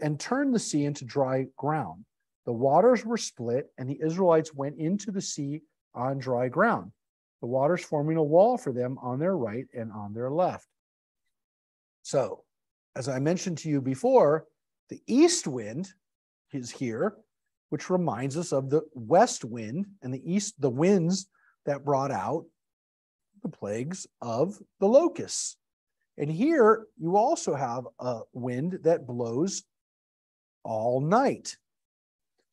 and turned the sea into dry ground. The waters were split, and the Israelites went into the sea on dry ground, the waters forming a wall for them on their right and on their left. So, as I mentioned to you before, the east wind is here, which reminds us of the west wind and the winds that brought out the plagues of the locusts. And here you also have a wind that blows all night.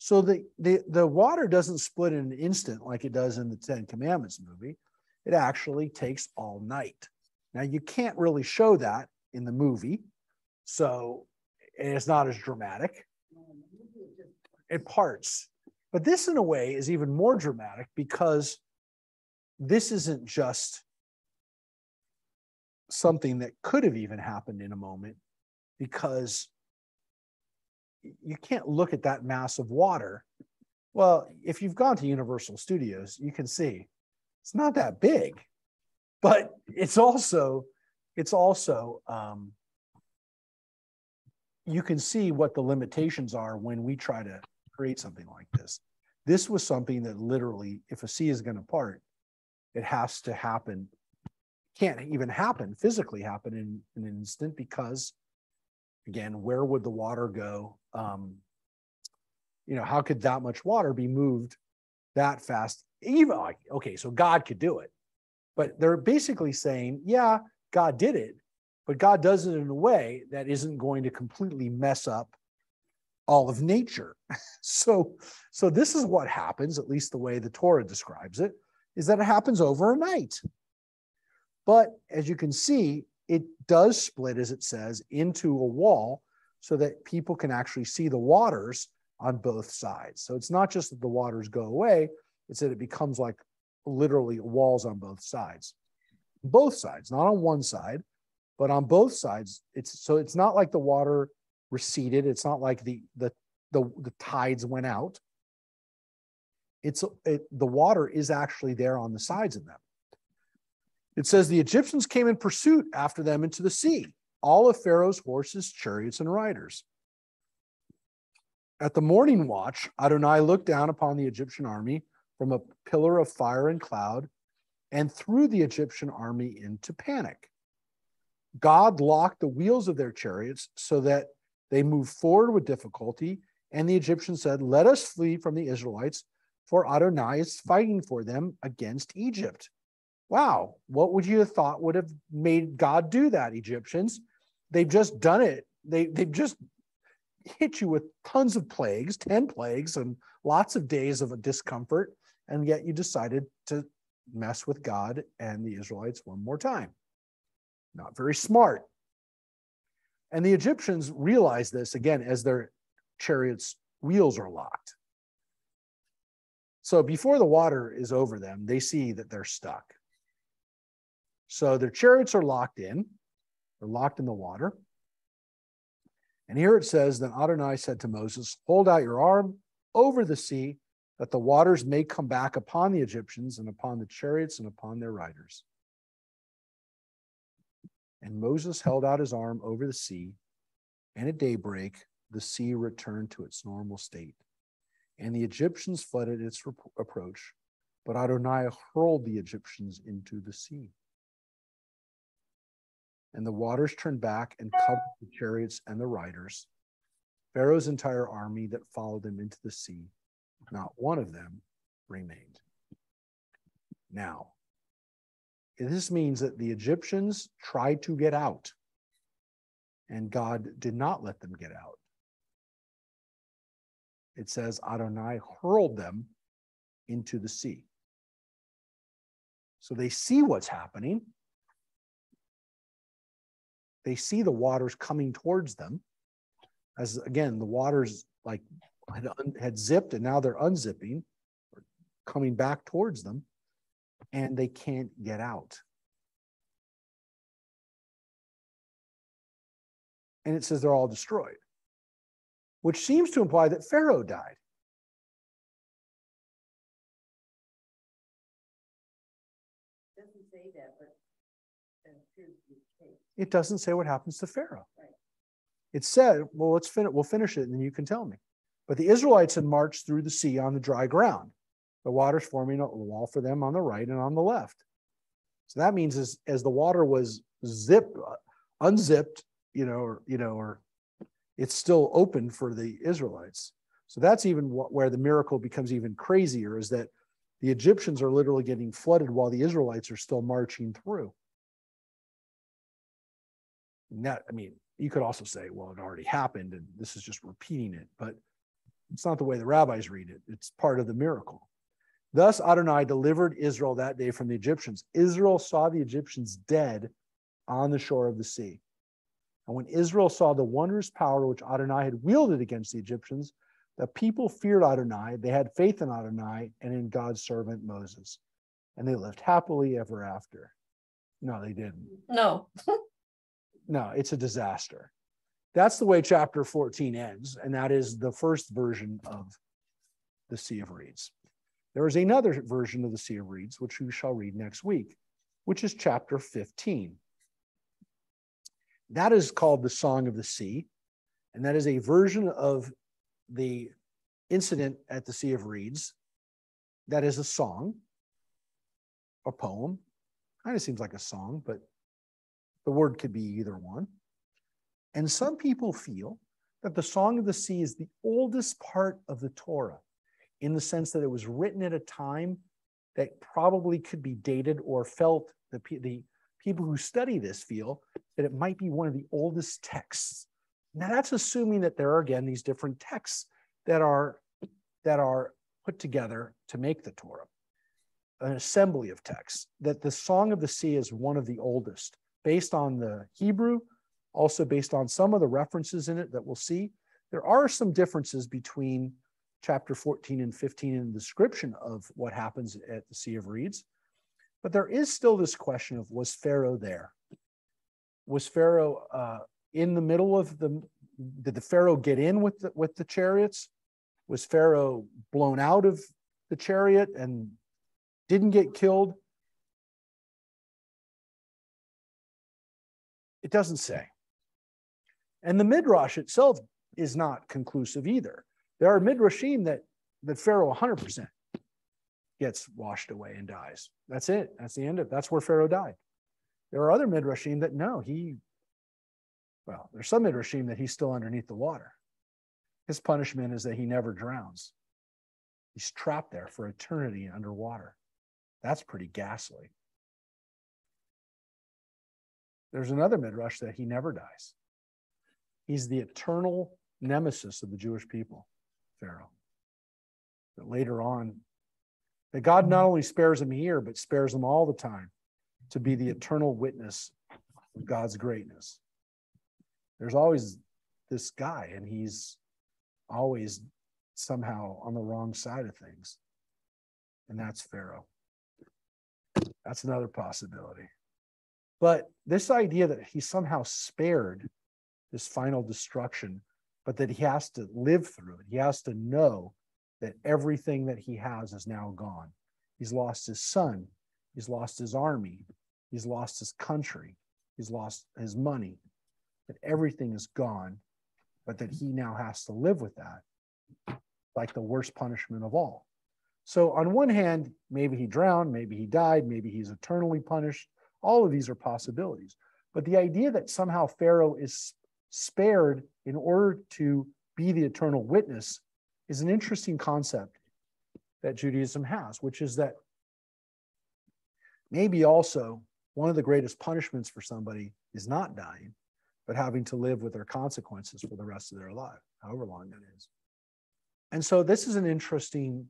So the water doesn't split in an instant like it does in the Ten Commandments movie. It actually takes all night. Now, you can't really show that in the movie, so it's not as dramatic. It parts. But this, in a way, is even more dramatic because this isn't just something that could have even happened in a moment, because you can't look at that mass of water. Well, if you've gone to Universal Studios, you can see it's not that big, but it's also you can see what the limitations are when we try to create something like this. This was something that literally, if a sea is going to part, it has to happen. Can't even happen, physically happen in an instant, because again, where would the water go? How could that much water be moved that fast? Even like, okay, so God could do it, but they're basically saying, yeah, God did it, but God does it in a way that isn't going to completely mess up all of nature. So this is what happens, at least the way the Torah describes it, is that it happens over a night. But as you can see, it does split, as it says, into a wall so that people can actually see the waters on both sides. So it's not just that the waters go away, it's that it becomes like literally walls on both sides. Both sides, not on one side, but on both sides. It's not like the water receded. It's not like the tides went out. The water is actually there on the sides of them. It says the Egyptians came in pursuit after them into the sea, all of Pharaoh's horses, chariots, and riders. At the morning watch, Adonai looked down upon the Egyptian army from a pillar of fire and cloud and threw the Egyptian army into panic. God locked the wheels of their chariots so that they moved forward with difficulty, and the Egyptians said, "Let us flee from the Israelites, for Adonai is fighting for them against Egypt." Wow, what would you have thought would have made God do that, Egyptians? They've just done it. They've just hit you with tons of plagues, 10 plagues, and lots of days of a discomfort, and yet you decided to mess with God and the Israelites one more time. Not very smart. And the Egyptians realize this, again, as their chariots' wheels are locked. So before the water is over them, they see that they're stuck. So their chariots are locked in. They're locked in the water. And here it says, then Adonai said to Moses, "Hold out your arm over the sea, that the waters may come back upon the Egyptians and upon the chariots and upon their riders." And Moses held out his arm over the sea, and at daybreak, the sea returned to its normal state. And the Egyptians fled at its approach, but Adonai hurled the Egyptians into the sea. And the waters turned back and covered the chariots and the riders, Pharaoh's entire army that followed them into the sea. Not one of them remained. Now, this means that the Egyptians tried to get out, and God did not let them get out. It says Adonai hurled them into the sea. So they see what's happening. They see the waters coming towards them. As again, the waters like had zipped and now they're unzipping, or coming back towards them, and they can't get out. And it says they're all destroyed, which seems to imply that Pharaoh died. It doesn't say that, but that appears to be the case. It doesn't say what happens to Pharaoh. Right. It said, well, we'll finish it and then you can tell me. But the Israelites had marched through the sea on the dry ground, the waters forming a wall for them on the right and on the left. So that means as the water was unzipped, or it's still open for the Israelites. So that's even where the miracle becomes even crazier, is that the Egyptians are literally getting flooded while the Israelites are still marching through. And that, I mean, you could also say, well, it already happened and this is just repeating it, but it's not the way the rabbis read it. It's part of the miracle. Thus Adonai delivered Israel that day from the Egyptians. Israel saw the Egyptians dead on the shore of the sea. And when Israel saw the wondrous power which Adonai had wielded against the Egyptians, the people feared Adonai. They had faith in Adonai and in God's servant Moses. And they lived happily ever after. No, they didn't. No. No, it's a disaster. That's the way chapter 14 ends, and that is the first version of the Sea of Reeds. There is another version of the Sea of Reeds, which we shall read next week, which is chapter 15. That is called the Song of the Sea, and that is a version of the incident at the Sea of Reeds. That is a song, a poem. Kind of seems like a song, but the word could be either one. And some people feel that the Song of the Sea is the oldest part of the Torah, in the sense that it was written at a time that probably could be dated, or felt the people who study this feel that it might be one of the oldest texts. Now that's assuming that there are, again, these different texts that are put together to make the Torah, an assembly of texts, that the Song of the Sea is one of the oldest, based on the Hebrew, also based on some of the references in it that we'll see. There are some differences between chapter 14 and 15 in the description of what happens at the Sea of Reeds. But there is still this question of, was Pharaoh there? Was Pharaoh in the middle of did the Pharaoh get in with the chariots? Was Pharaoh blown out of the chariot and didn't get killed? It doesn't say. And the Midrash itself is not conclusive either. There are Midrashim that Pharaoh 100% gets washed away and dies. That's it. That's the end of it. That's where Pharaoh died. There are other Midrashim that no, there's some Midrashim that he's still underneath the water. His punishment is that he never drowns. He's trapped there for eternity underwater. That's pretty ghastly. There's another Midrash that he never dies. He's the eternal nemesis of the Jewish people, Pharaoh. But later on, that God not only spares him here, but spares him all the time to be the eternal witness of God's greatness. There's always this guy, and he's always somehow on the wrong side of things. And that's Pharaoh. That's another possibility. But this idea that he somehow spared this final destruction, but that he has to live through it. He has to know that everything that he has is now gone. He's lost his son. He's lost his army. He's lost his country. He's lost his money. That everything is gone, but that he now has to live with that, like the worst punishment of all. So on one hand, maybe he drowned, maybe he died, maybe he's eternally punished. All of these are possibilities. But the idea that somehow Pharaoh is spared in order to be the eternal witness is an interesting concept that Judaism has, which is that maybe also one of the greatest punishments for somebody is not dying, but having to live with their consequences for the rest of their life, however long that is. And so this is an interesting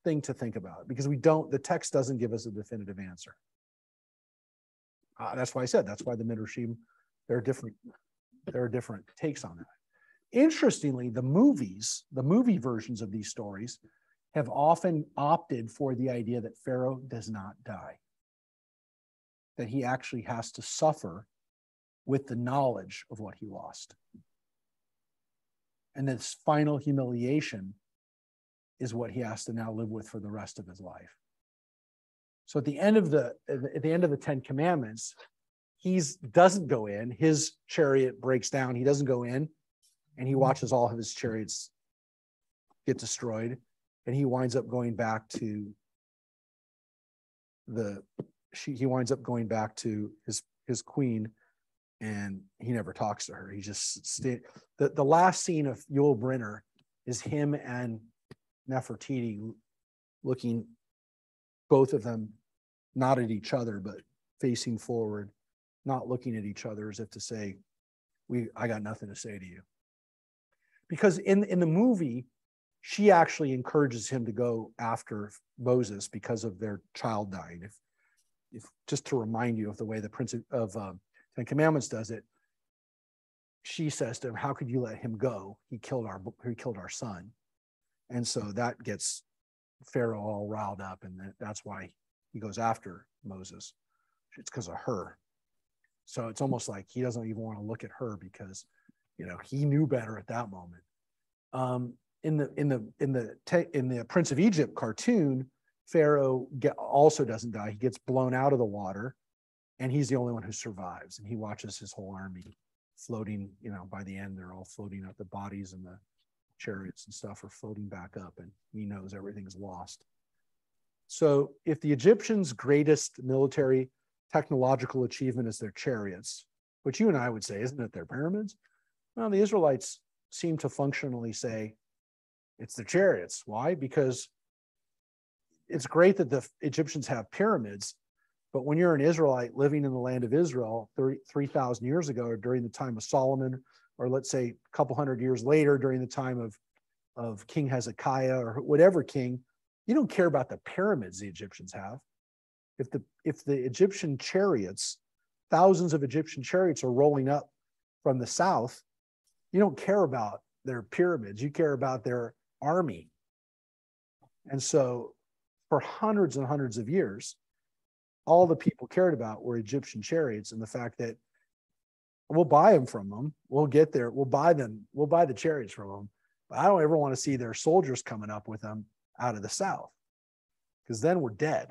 thing to think about, because the text doesn't give us a definitive answer. That's why I said, that's why the Midrashim, there are different takes on that. Interestingly, the movie versions of these stories have often opted for the idea that Pharaoh does not die, that he actually has to suffer with the knowledge of what he lost. And this final humiliation is what he has to now live with for the rest of his life. So at the end of the Ten Commandments, he doesn't go in. His chariot breaks down. He doesn't go in, and he watches all of his chariots get destroyed, and he winds up going back to his queen, and he never talks to her. He just the last scene of Yul Brynner is him and Nefertiti looking, both of them not at each other, but facing forward, not looking at each other as if to say, I got nothing to say to you. Because in the movie, she actually encourages him to go after Moses because of their child dying. If just to remind you of the way the Prince of Ten Commandments does it, she says to him, "How could you let him go? He killed our son." And so that gets Pharaoh all riled up, and that's why he goes after Moses. It's because of her. So it's almost like he doesn't even want to look at her because, he knew better at that moment. In the Prince of Egypt cartoon, Pharaoh also doesn't die. He gets blown out of the water, and he's the only one who survives. And he watches his whole army floating. By the end, they're all floating up. The bodies and the chariots and stuff are floating back up, and he knows everything's lost. So if the Egyptians' greatest military technological achievement is their chariots, which you and I would say, isn't it their pyramids? Well, the Israelites seem to functionally say it's the chariots. Why? Because it's great that the Egyptians have pyramids, but when you're an Israelite living in the land of Israel 3,000 years ago, or during the time of Solomon, or let's say a couple hundred years later during the time of King Hezekiah or whatever king, you don't care about the pyramids the Egyptians have. If the Egyptian chariots, thousands of Egyptian chariots are rolling up from the south, you don't care about their pyramids, you care about their army. And so for hundreds and hundreds of years, all the people cared about were Egyptian chariots, and the fact that we'll buy them from them, we'll get there, we'll buy the chariots from them, but I don't ever want to see their soldiers coming up with them out of the south, because then we're dead.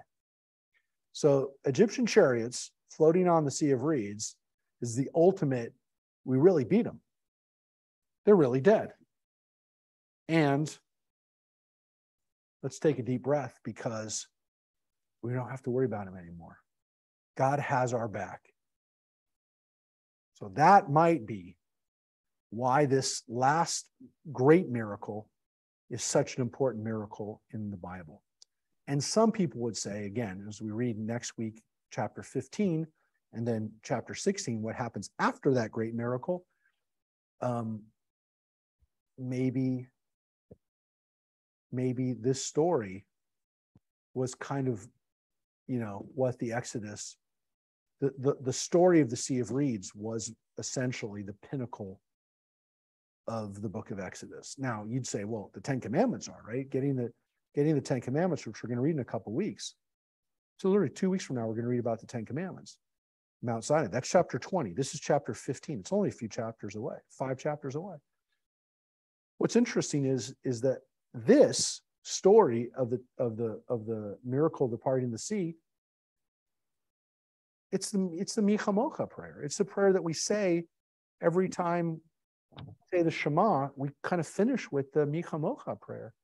So Egyptian chariots floating on the Sea of Reeds is the ultimate, we really beat them. They're really dead. And let's take a deep breath, because we don't have to worry about them anymore. God has our back. So that might be why this last great miracle is such an important miracle in the Bible. And some people would say, again, as we read next week, chapter 15, and then chapter 16, what happens after that great miracle, maybe this story was kind of, what the Exodus, the story of the Sea of Reeds was essentially the pinnacle of the book of Exodus. Now, you'd say, well, the Ten Commandments are, right? Getting the Ten Commandments, which we're going to read in a couple of weeks. So literally 2 weeks from now, we're going to read about the Ten Commandments. Mount Sinai, that's chapter 20. This is chapter 15. It's only a few chapters away, 5 chapters away. What's interesting is that this story of the miracle of the parting of the sea, it's the Michamocha prayer. It's the prayer that we say every time we say the Shema. We kind of finish with the Michamocha prayer.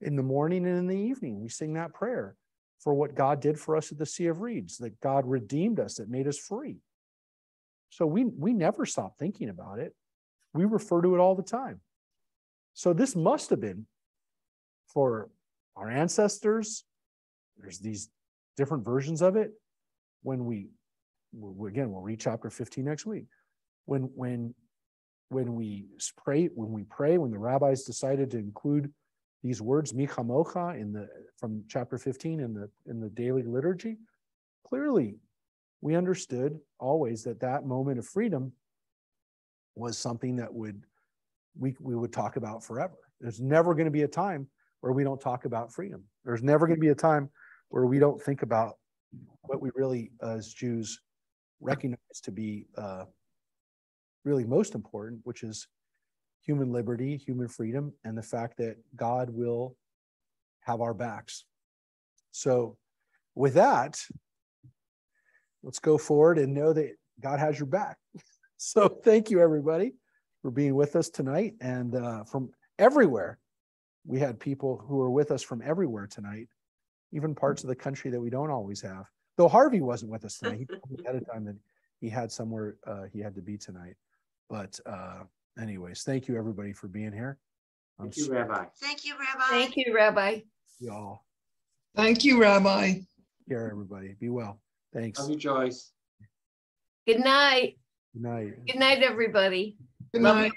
In the morning and in the evening, we sing that prayer for what God did for us at the Sea of Reeds, that God redeemed us, that made us free. So we never stop thinking about it. We refer to it all the time. So this must have been, for our ancestors. There's these different versions of it. When again, we'll read chapter 15 next week. When we pray, when the rabbis decided to include these words michamocha from chapter 15 in the daily liturgy, clearly we understood always that moment of freedom was something that we would talk about forever. There's never going to be a time where we don't talk about freedom. There's never going to be a time where we don't think about what we really, as Jews, recognize to be really most important, which is human liberty, human freedom, and the fact that God will have our backs. So with that, let's go forward and know that God has your back. So thank you, everybody, for being with us tonight. And from everywhere, we had people who were with us from everywhere tonight, even parts of the country that we don't always have. Though Harvey wasn't with us tonight. He told me ahead of time that he had somewhere he had to be tonight. But anyways, thank you, everybody, for being here. Thank you, Rabbi. Thank you, Rabbi. Thank you, Rabbi. Y'all. Thank you, Rabbi. Care, everybody. Be well. Thanks. Love you, Joyce. Good night. Good night. Good night, everybody. Good Love night. you.